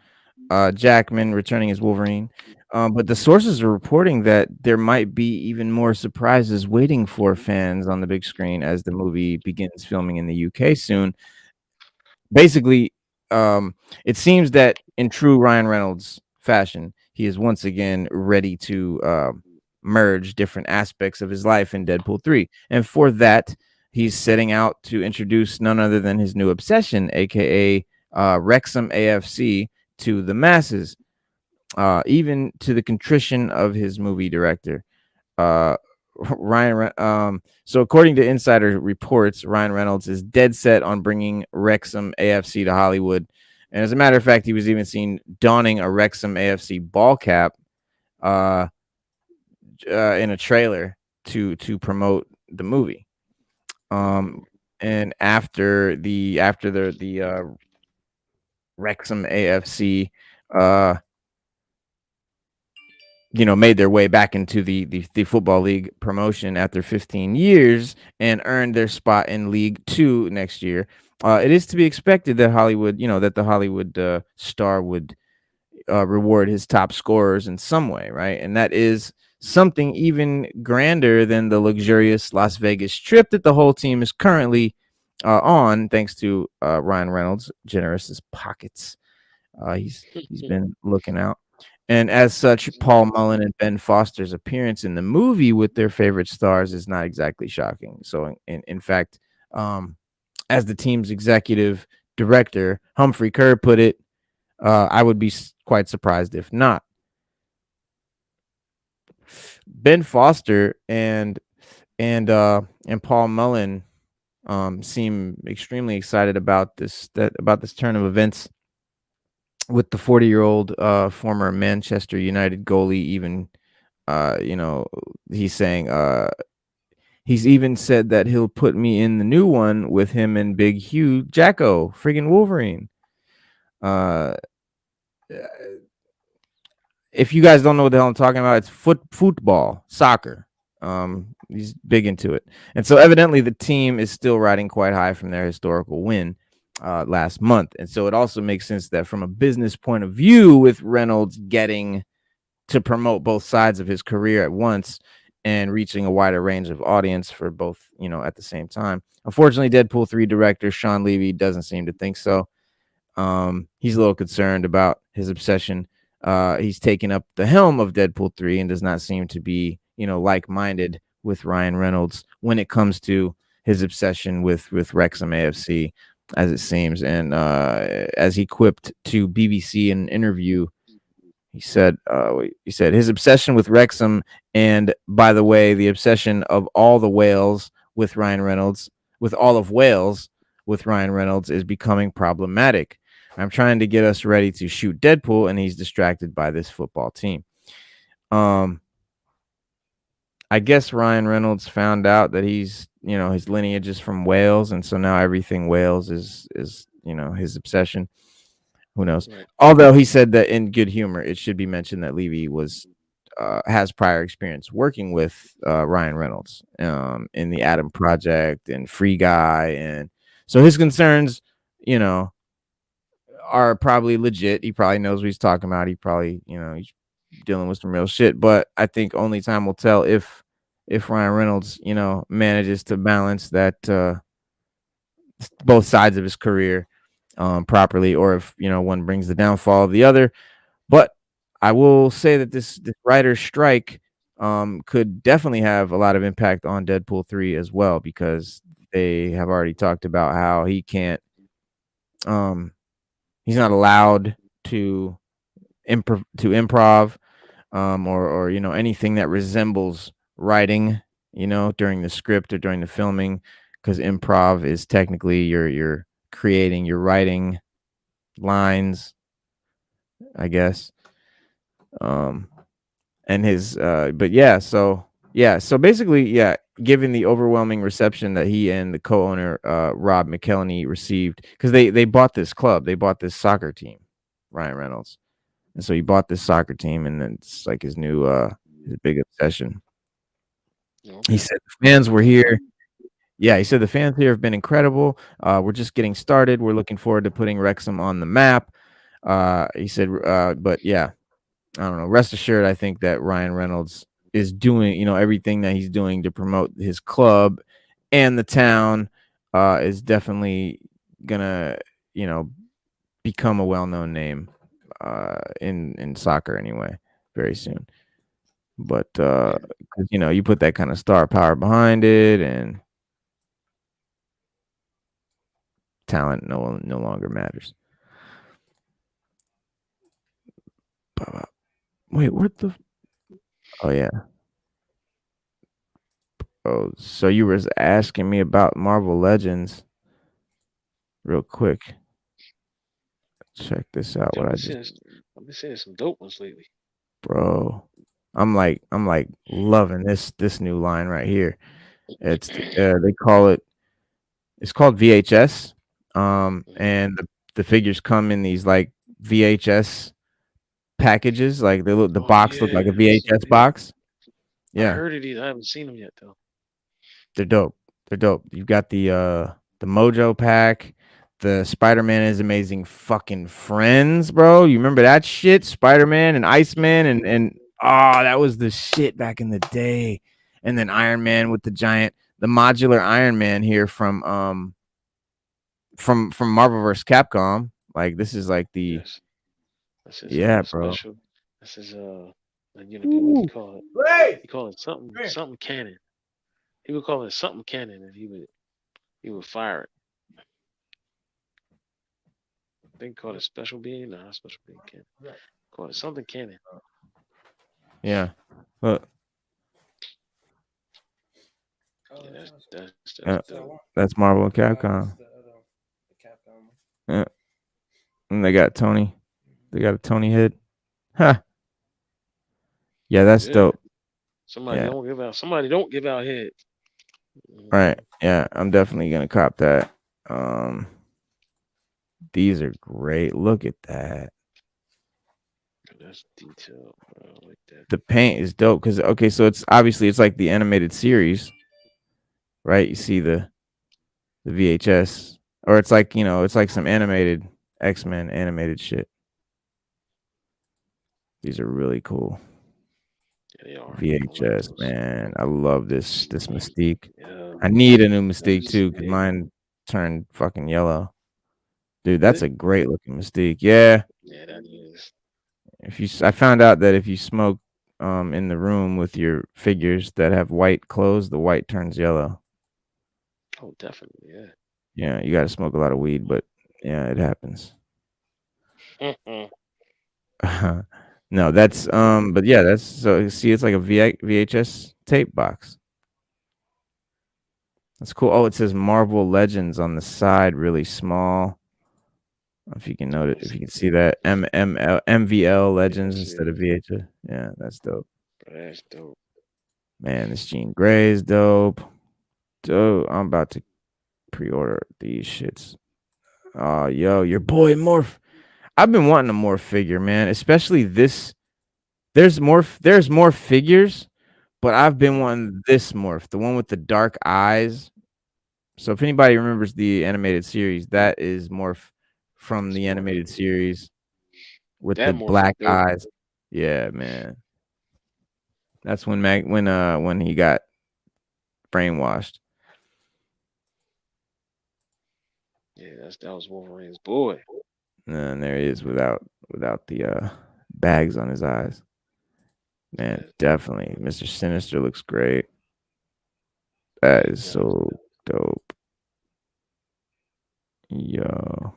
Jackman returning as Wolverine. But the sources are reporting that there might be even more surprises waiting for fans on the big screen as the movie begins filming in the UK soon. Basically, it seems that in true Ryan Reynolds fashion, he is once again ready to merge different aspects of his life in Deadpool 3. And for that, he's setting out to introduce none other than his new obsession, aka Wrexham AFC, to the masses, even to the contrition of his movie director. Uh, so according to insider reports, Ryan Reynolds is dead set on bringing Wrexham AFC to Hollywood. And as a matter of fact, he was even seen donning a Wrexham AFC ball cap uh, in a trailer to promote the movie. And after the Wrexham AFC made their way back into the football league promotion after 15 years and earned their spot in League Two next year. It is to be expected that the Hollywood star would reward his top scorers in some way, right? And that is something even grander than the luxurious Las Vegas trip that the whole team is currently on, thanks to Ryan Reynolds' generous pockets. He's been looking out. And as such, Paul Mullen and Ben Foster's appearance in the movie with their favorite stars is not exactly shocking. So, in fact, as the team's executive director, Humphrey Kerr, put it, I would be quite surprised if not. Ben Foster and Paul Mullen seem extremely excited about this turn of events, with the 40-year-old former Manchester United goalie even he's saying he's even said that he'll put me in the new one with him and Big Hugh Jacko, friggin' Wolverine. If you guys don't know what the hell I'm talking about, it's football, soccer. He's big into it. And so evidently the team is still riding quite high from their historical win last month. And so it also makes sense that from a business point of view, with Reynolds getting to promote both sides of his career at once and reaching a wider range of audience for both, at the same time. Unfortunately, Deadpool 3 director Sean Levy doesn't seem to think so. He's a little concerned about his obsession. He's taken up the helm of Deadpool 3 and does not seem to be, like-minded with Ryan Reynolds when it comes to his obsession with Wrexham AFC, as it seems. And as he quipped to BBC in an interview, he said his obsession with Wrexham, and by the way, the obsession of all the Wales with Ryan Reynolds, with all of Wales with Ryan Reynolds, is becoming problematic. I'm trying to get us ready to shoot Deadpool, and he's distracted by this football team. I guess Ryan Reynolds found out that he's, his lineage is from Wales, and so now everything Wales is his obsession. Who knows? Right. Although he said that in good humor, it should be mentioned that Levy has prior experience working with Ryan Reynolds in the Adam Project and Free Guy, and so his concerns, you know, are probably legit. He probably knows what he's talking about. He probably, he's dealing with some real shit. But I think only time will tell if Ryan Reynolds, manages to balance that both sides of his career properly, or if one brings the downfall of the other. But I will say that this writer's strike could definitely have a lot of impact on Deadpool 3 as well, because they have already talked about how he can't um he's not allowed to improv or anything that resembles writing, during the script or during the filming, because improv is technically you're creating, you're writing lines, I guess. Um and his but so basically, given the overwhelming reception that he and the co-owner Rob McElhenney received, because they bought this club, they bought this soccer team, Ryan Reynolds, and so he bought this soccer team, and then it's like his new his big obsession. Okay. He said the fans were here. Yeah, he said the fans here have been incredible. We're just getting started. We're looking forward to putting Wrexham on the map. He said, but yeah, I don't know. Rest assured, I think that Ryan Reynolds is doing, everything that he's doing to promote his club and the town is definitely gonna, become a well-known name in soccer anyway, very soon. But Yeah. 'cause, you put that kind of star power behind it, and talent no longer matters. Wait, what the? Oh yeah. Oh, so you was asking me about Marvel Legends, real quick. Check this out. I've What I been just, seeing I've been seeing some dope ones lately. bro. I'm like loving this new line right here. They call it. It's called VHS. And the figures come in these like VHS packages. Like the Oh box look like a yeah, I seen VHS these. box. I Yeah, heard of these. I haven't seen them yet though. they're dope. They're dope. You've got the Mojo pack, the Spider-Man is Amazing fucking Friends, bro. You remember that shit? Spider-Man and Iceman and that was the shit back in the day. And then Iron Man with the modular Iron Man here from Marvel vs. Capcom. Like this is like the Yes, this is yeah, bro. special. This is what do you Ooh, call it? Ray, He call it something come here. something cannon. He would call it something cannon, and he would fire it. I think call it special beam. Nah, special beam cannon. Call it something cannon. Yeah. Look, Yeah, that's yeah, dope. that's Marvel and Capcom. Yeah. And they got Tony. They got a Tony head. Huh. Yeah, that's Yeah. dope. Somebody Yeah. don't give out heads. Right. Yeah, I'm definitely gonna cop that. Um, these are great. Look at that. That's detailed, bro. I like that. The paint is dope because okay, so it's obviously it's like the animated series, right? You see the VHS, or it's like it's like some animated X-Men animated shit. These are really cool. Yeah, they are. I like VHS, those. man. I love this Mystique. Yeah. I need a new Mystique too because Yeah. mine turned fucking yellow. Dude, Did that's it? a great looking Mystique. Yeah. Yeah, that is. I found out that if you smoke in the room with your figures that have white clothes, the white turns yellow. Oh, definitely. Yeah. Yeah, you got to smoke a lot of weed, but yeah, it happens. No, that's but yeah, that's so see it's like a VHS tape box. That's cool. Oh, it says Marvel Legends on the side, really small. If you can note it, if you can see that MVL Yeah, I Legends see instead it. of VHS. Yeah, that's dope. That's dope. Man, this Jean Grey is dope. Dude, I'm about to pre-order these shits. Oh, yo, your boy Morph. I've been wanting a Morph figure, man. Especially this. There's more figures, but I've been wanting this Morph, the one with the dark eyes. So if anybody remembers the animated series, that is Morph from That's the more. animated series with That the morph is black dope. eyes. Yeah, man. That's when he got brainwashed. Yeah, that was Wolverine's boy. And there he is without the bags on his eyes. Man, Yeah, definitely. Mr. Sinister looks great. That is yeah, so dope. Yo.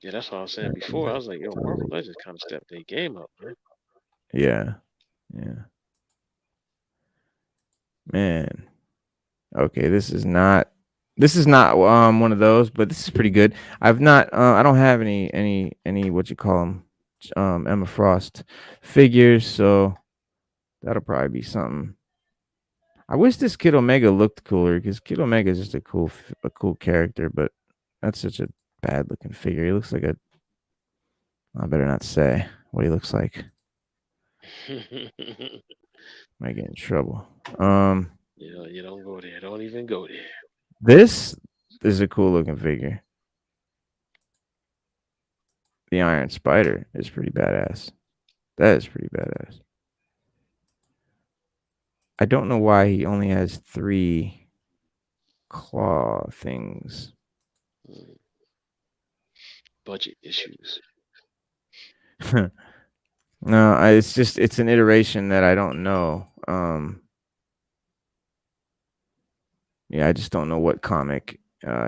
yeah, that's what I was saying That before. I is was like, yo, Marvel dope. Legends kind of stepped their game up, man. Yeah. Yeah. Man. Okay, this is not one of those, but this is pretty good. I don't have any what you call them Emma Frost figures, so that'll probably be something. I wish this Kid Omega looked cooler because Kid Omega is just a cool character, but that's such a bad looking figure. He looks like a I better not say what he looks like. Might get in trouble. You don't go there. Don't even go there. This is a cool looking figure. The Iron Spider is pretty badass. That is pretty badass. I don't know why he only has 3 claw things. Budget issues. No, it's an iteration that I don't know. Yeah, I just don't know what comic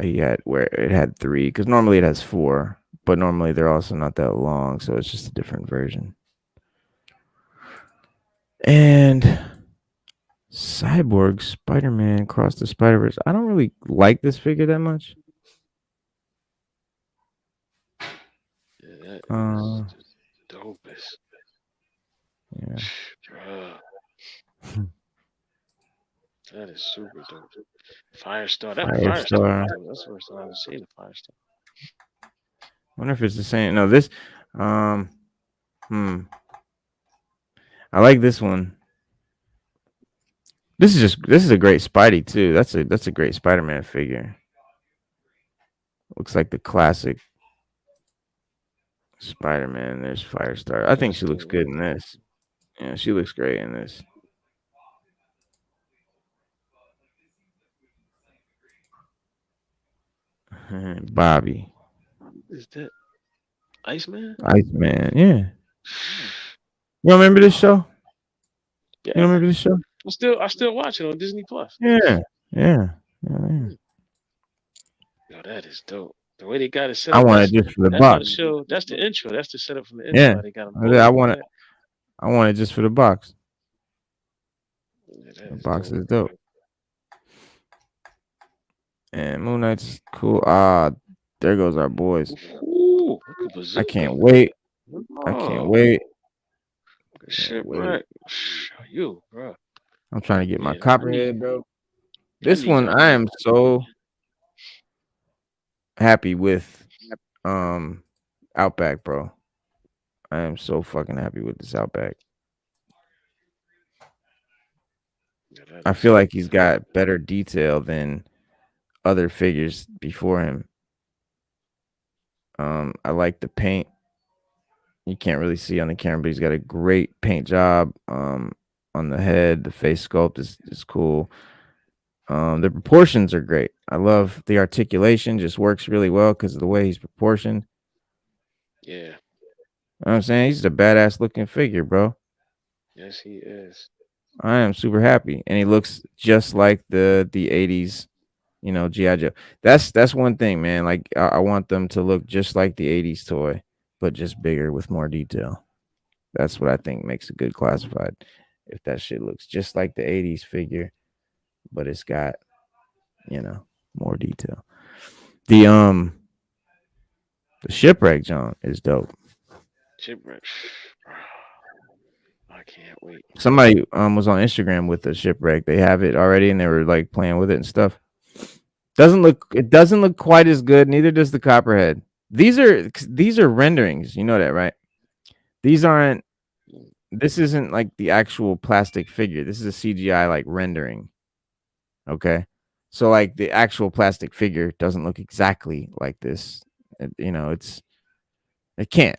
he had where it had 3 because normally it has 4, but normally they're also not that long, so it's just a different version. And Cyborg Spider-Man Across the Spider-Verse. I don't really like this figure that much. Yeah, that Uh, is the dopest. yeah. Bruh, that is super dope. Firestar. That Firestar is Firestar. dope. That's the first time I've ever seen a Firestar. Wonder if it's the same. No, this. Um. I like this one. This is a great Spidey too. That's a great Spider-Man figure. Looks like the classic Spider-Man. There's Firestar. I Yeah, think that's she looks dope good right in there. this. Yeah, she looks great in this. Bobby, Is that Iceman? Iceman. Yeah. You don't remember this show? You don't Yeah. remember this show? I still watch it on Disney Plus. Yeah. Yeah. Yeah. Yo, that is dope. The way they got it set I up, want it just for the that's how the box. show. That's the intro. That's the setup from the intro. Yeah. How they got them both I like want it. that. I want it just for the box. Yeah, that The is box dope. is dope. And Moon Knight's cool. There goes our boys. Ooh, look at I Bazooka. can't wait. I Oh, can't wait. good Can't shit, wait. bro. You, bro. I'm trying to get my Man, Copperhead, bro. I This need one, y'all I to. am so happy with Outback, bro. I am so fucking happy with this Outback. Yeah, that I is feel like dope. he's got better detail than other figures before him. I like the paint. You can't really see on the camera, but he's got a great paint job. On the head, the face sculpt is cool. The proportions are great. I love the articulation; just works really well because of the way he's proportioned. Yeah. You know what I'm saying he's a badass looking figure, bro. Yes, he is. I am super happy, and he looks just like the '80s, GI Joe. That's one thing, man. Like I want them to look just like the '80s toy, but just bigger with more detail. That's what I think makes a good classified. If that shit looks just like the '80s figure, but it's got more detail. The the shipwreck John is dope. Shipwreck. My can't wait. Somebody was on Instagram with the shipwreck. They have it already, and they were like playing with it and stuff. It doesn't look quite as good. Neither does the Copperhead. These are renderings. You know that, right? These aren't. Mm. This isn't like the actual plastic figure. This is a CGI like rendering. Okay, so like the actual plastic figure doesn't look exactly like this. It can't.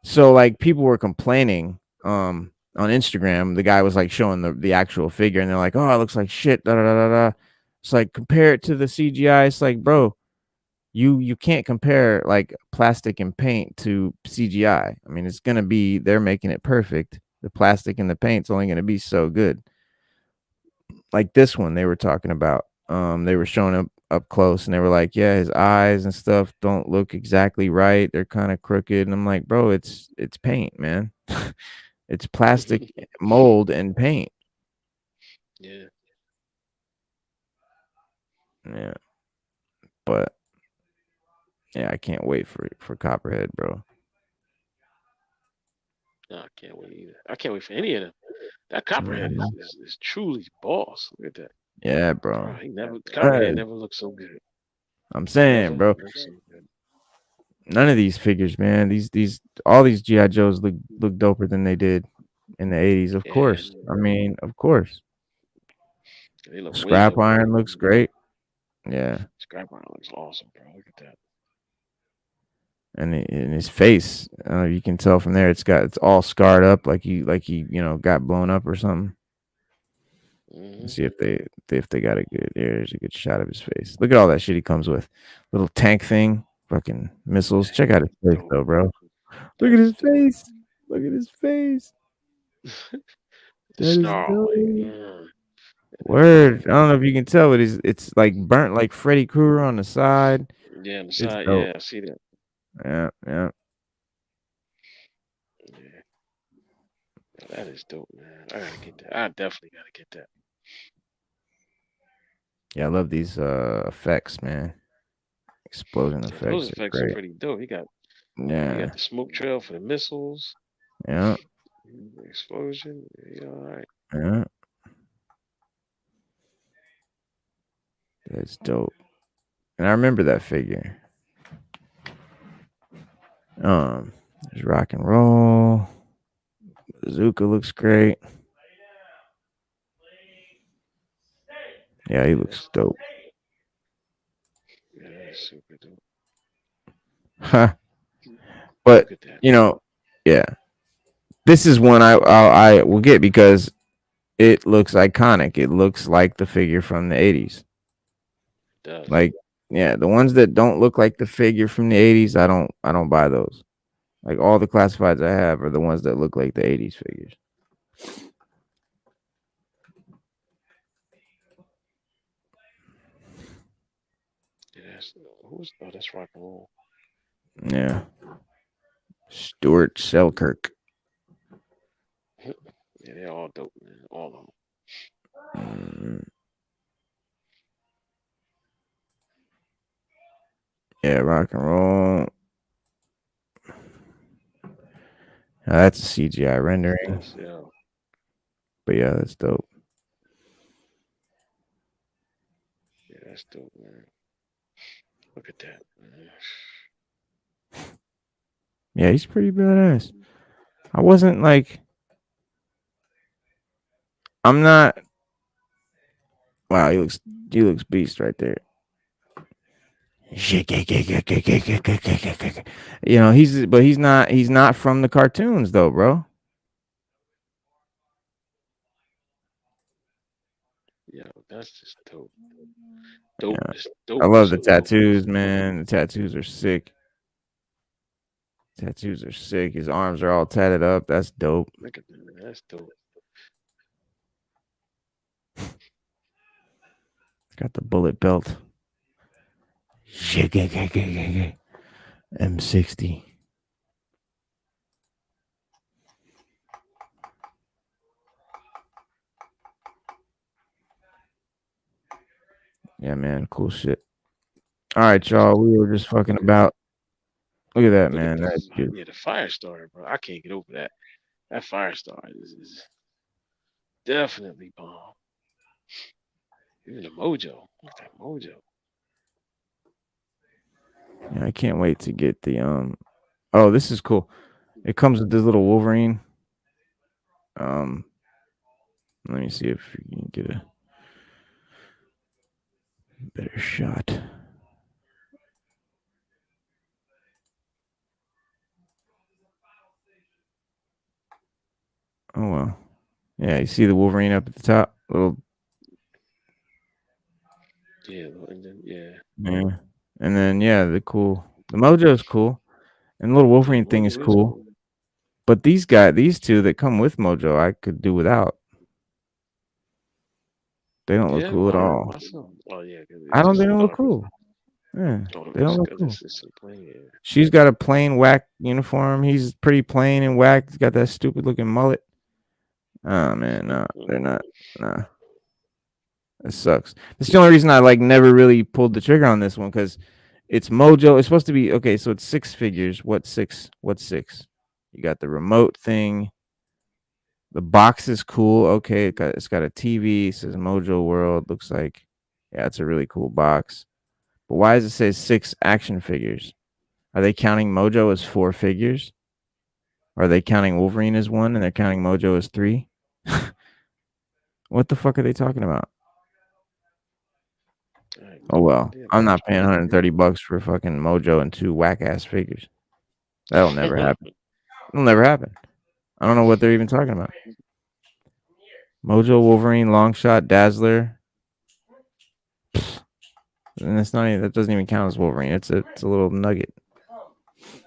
So like people were complaining on Instagram. The guy was like showing the actual figure, and they're like, "Oh, it looks like shit." Da da da da da. It's like compare it to the CGI. It's like, bro, you can't compare like plastic and paint to CGI. I mean, it's gonna be they're making it perfect. The plastic and the paint's only gonna be so good. Like this one they were talking about. They were showing up close, and they were like, "Yeah, his eyes and stuff don't look exactly right. They're kind of crooked." And I'm like, "Bro, it's paint, man. It's plastic mold and paint." Yeah. Yeah, but yeah, I can't wait for Copperhead, bro. No, I can't wait either. I can't wait for any of them. That Copperhead Mhm. is truly boss. Look at that. Yeah, Bro, bro. Copperhead never looked so good. I'm saying, Never bro, looked so good. none of these figures, man. These all these GI Joes look doper than they did in the 80s. Of Yeah, course. I mean, of course. they look way Scrap doper. Iron looks great. Yeah. Scrap Iron looks awesome, bro. Look at that. And in his face, you can tell from there it's all scarred up like he got blown up or something. Let's see if they got a good there's a good shot of his face. Look at all that shit he comes with. Little tank thing, fucking missiles. Check out his face Dope. though, bro. Look That at is his dope. face. Look at his face. The That is snarl, like, dope. yeah, that is Word. dope. I don't know if you can tell, but it's like burnt like Freddy Krueger on the side. Yeah, on the It's side, dope. yeah, I see that. Yeah, yeah. Yeah, that is dope, man. I gotta get that. I definitely gotta get that. Yeah, I love these effects, man. Explosion Yeah, those effects are effects are great. pretty dope. You got Yeah. the smoke trail for the missiles, Yeah. the explosion. Yeah, all right. Yeah. That's dope. And I remember that figure. There's rock and roll. Bazooka looks great. Yeah, he looks dope. Yeah, that's super dope. Huh. But Look at that. yeah. This is one I will get because it looks iconic. It looks like the figure from the 80s. It does. Like, yeah, the ones that don't look like the figure from the 80s, I don't buy those. Like all the classifieds I have are the ones that look like the 80s figures. Yeah, that's rock and roll. Yeah. Stuart Selkirk. Yeah, they're all dope, man. All of them. Mm, yeah, rock and roll. Now, that's a CGI rendering. Yeah. But yeah, that's dope. Yeah, that's dope, man. Look at that, man. Yeah, he's pretty badass. I wasn't like I'm not wow, he looks beast right there. He's not from the cartoons though, bro. Yeah, that's just dope. Dope. Yeah. It's I dope. love It's the so dope. tattoos, man. The tattoos are sick. Tattoos are sick. His arms are all tatted up. That's dope. Look at that, man. That's dope. Got the bullet belt. M60. Yeah, man. Cool shit. All right, y'all. We were just fucking about. Look at that, Look at man. this. That's just Yeah, the fire starter, bro. I can't get over that. That Firestar is definitely bomb. Even the Mojo. Look at that Mojo. Yeah, I can't wait to get the Oh, this is cool. It comes with this little Wolverine. Um, let me see if you can get a better shot. Oh well. Yeah, you see the Wolverine up at the top? Little Yeah, and then yeah. And then the Mojo is cool. And the little Wolverine thing is Mojo is cool. cool. But these two that come with Mojo, I could do without. They don't look cool at all. Oh yeah, They don't look cool. Yeah, they don't look cool. It's plain, yeah. She's got a plain whack uniform. He's pretty plain and whack. He's got that stupid looking mullet. Oh man, no, they're not. Nah, it sucks. That's the only reason I never really pulled the trigger on this one because it's Mojo. It's supposed to be okay. So it's 6 figures. What's 6? What's 6? You got the remote thing. The box is cool. Okay, it's got a TV. It says Mojo World. Looks like, yeah, it's a really cool box. But why does it say 6 action figures? Are they counting Mojo as 4 figures? Are they counting Wolverine as 1 and they're counting Mojo as 3? What the fuck are they talking about? Oh well, I'm not paying $130 for fucking Mojo and 2 whack ass figures. That'll never happen. It'll never happen. I don't know what they're even talking about. Mojo, Wolverine, Longshot, Dazzler. And it's not even, that doesn't even count as Wolverine. It's a little nugget.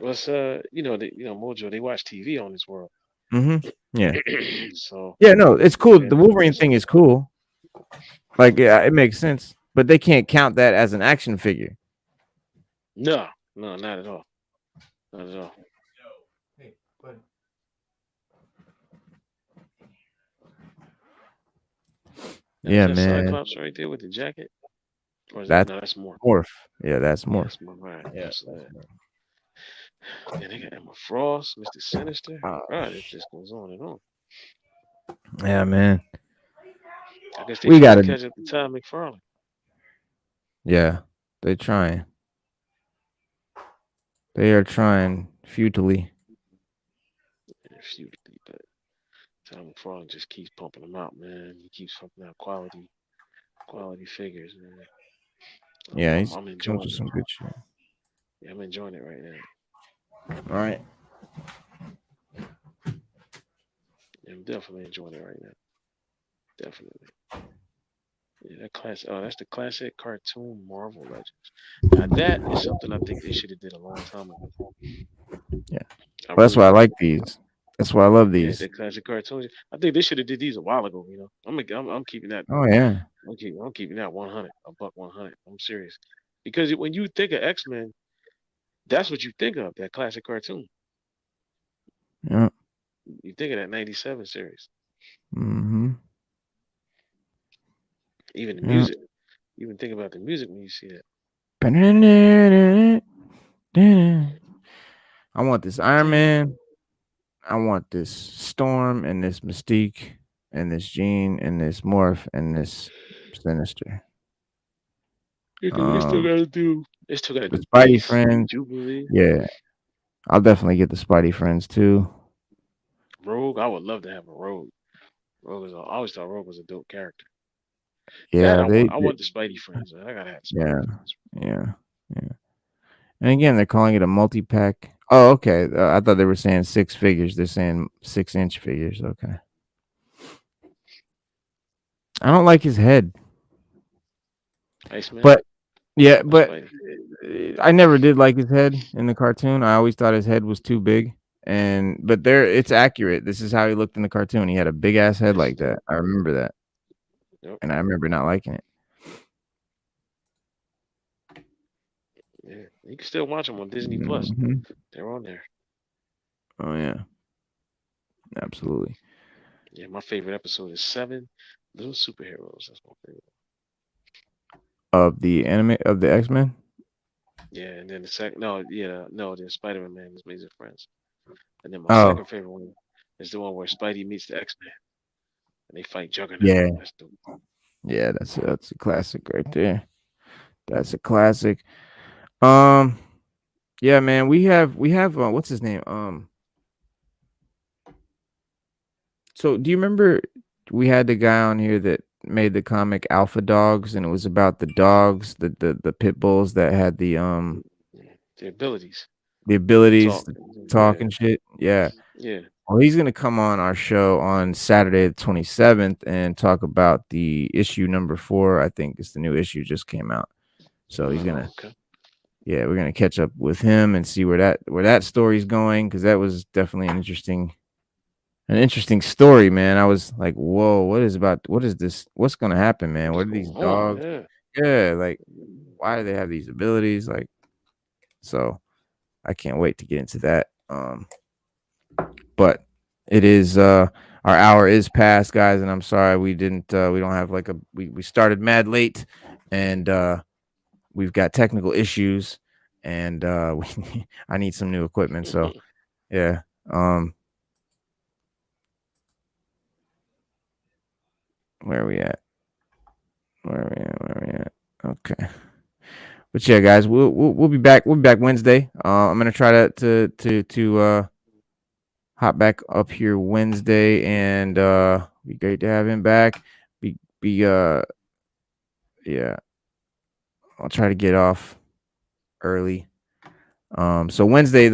Well, it's Mojo. They watch TV on this world. Mm-hmm. Yeah. So yeah, no, it's cool. The Wolverine thing is cool. Yeah, it makes sense. But they can't count that as an action figure. No, not at all. Not at all. Hey, buddy. Yeah, man. Cyclops right there with the jacket. Or that's Morph. Morph. Yeah, that's Morph. Right. Yeah, yeah, they got Emma Frost, Mr. Sinister. Right, it just goes on and on. Yeah, man. I guess they got to catch up to Todd McFarlane. Yeah, they're trying. They are trying futilely. But Todd McFarlane just keeps pumping them out, man. He keeps pumping out quality figures, man. Yeah, I'm enjoying some good shit. Yeah, I'm enjoying it right now. All right. Yeah, I'm definitely enjoying it right now. Definitely. Yeah, that's the classic cartoon Marvel Legends. Now that is something I think they should have did a long time ago. Yeah, well, that's why I like these. That's why I love these. Yeah, the classic cartoons. I think they should have did these a while ago. You know, I'm keeping that. Oh yeah. I'm keeping that 100, $100. I'm serious, because when you think of X-Men, that's what you think of, that classic cartoon. Yeah. You think of that 97 series. Mm-hmm. Even the music. You even think about the music when you see that. I want this Iron Man. I want this Storm and this Mystique and this Jean and this Morph and this Sinister. They still gotta do the Spidey friends. Jubilee. Yeah, I'll definitely get the Spidey friends too. Rogue, I would love to have a Rogue. I always thought Rogue was a dope character. Yeah, I want the Spidey friends. I gotta have Spidey friends. Yeah. And again, they're calling it a multi-pack. Oh, okay. I thought they were saying 6 figures. They're saying 6-inch figures. Okay. I don't like his head. Iceman? But I never did like his head in the cartoon. I always thought his head was too big. But it's accurate. This is how he looked in the cartoon. He had a big ass head like that. I remember that. Yep. And I remember not liking it. Yeah, you can still watch them on Disney Plus. Mm-hmm. They're on there. Oh yeah, absolutely. Yeah, my favorite episode is 7 Little Superheroes. That's my favorite. Of the anime of the X-Men. Yeah, and then the second, the Spider-Man, His Amazing Friends, and then my second favorite one It's the one where Spidey meets the X-Men and they fight Juggernaut. Yeah, That's the yeah, that's a classic right there. That's a classic. Um, yeah, man, we have what's his name? So do you remember we had the guy on here that made the comic Alpha Dogs, and it was about the dogs, the pit bulls that had the abilities the to abilities talk. to talk Yeah, and shit. Yeah. yeah. Well, he's gonna come on our show on Saturday the 27th and talk about the issue number 4. I think it's the new issue just came out. So he's Oh, gonna okay. yeah, we're gonna catch up with him and see where that story's going, because that was definitely an interesting story, man. I was like, whoa, what is this? What's gonna happen, man? What's What are these going on? dogs? Yeah. Yeah, like why do they have these abilities? Like, so I can't wait to get into that. But it is our hour is past, guys, and I'm sorry we don't have like we started mad late, and we've got technical issues, and I need some new equipment. So yeah. Where are we at? Where are we at? Okay. But yeah, guys, we'll be back. We'll be back Wednesday. I'm gonna try to hop back up here Wednesday, and be great to have him back. Be yeah, I'll try to get off early. So Wednesday,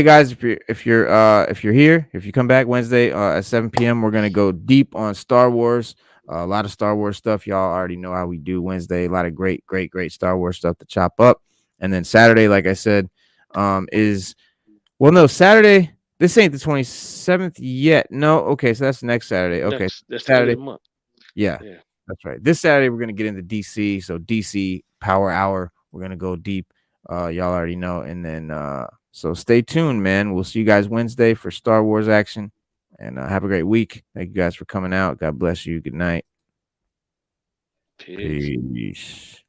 guys, if you're here, if you come back Wednesday at 7 p.m., we're gonna go deep on Star Wars. A lot of Star Wars stuff. Y'all already know how we do Wednesday. A lot of great Star Wars stuff to chop up. And then Saturday, like I said, is well, no, Saturday. This ain't the 27th yet. No, okay, so that's next Saturday. Okay, That's the end of Saturday. the month. Yeah, Yeah. that's right. This Saturday we're gonna get into DC. So DC Power Hour. We're gonna go deep. Y'all already know. And then so stay tuned, man. We'll see you guys Wednesday for Star Wars action. And have a great week. Thank you guys for coming out. God bless you. Good night. Peace. Peace.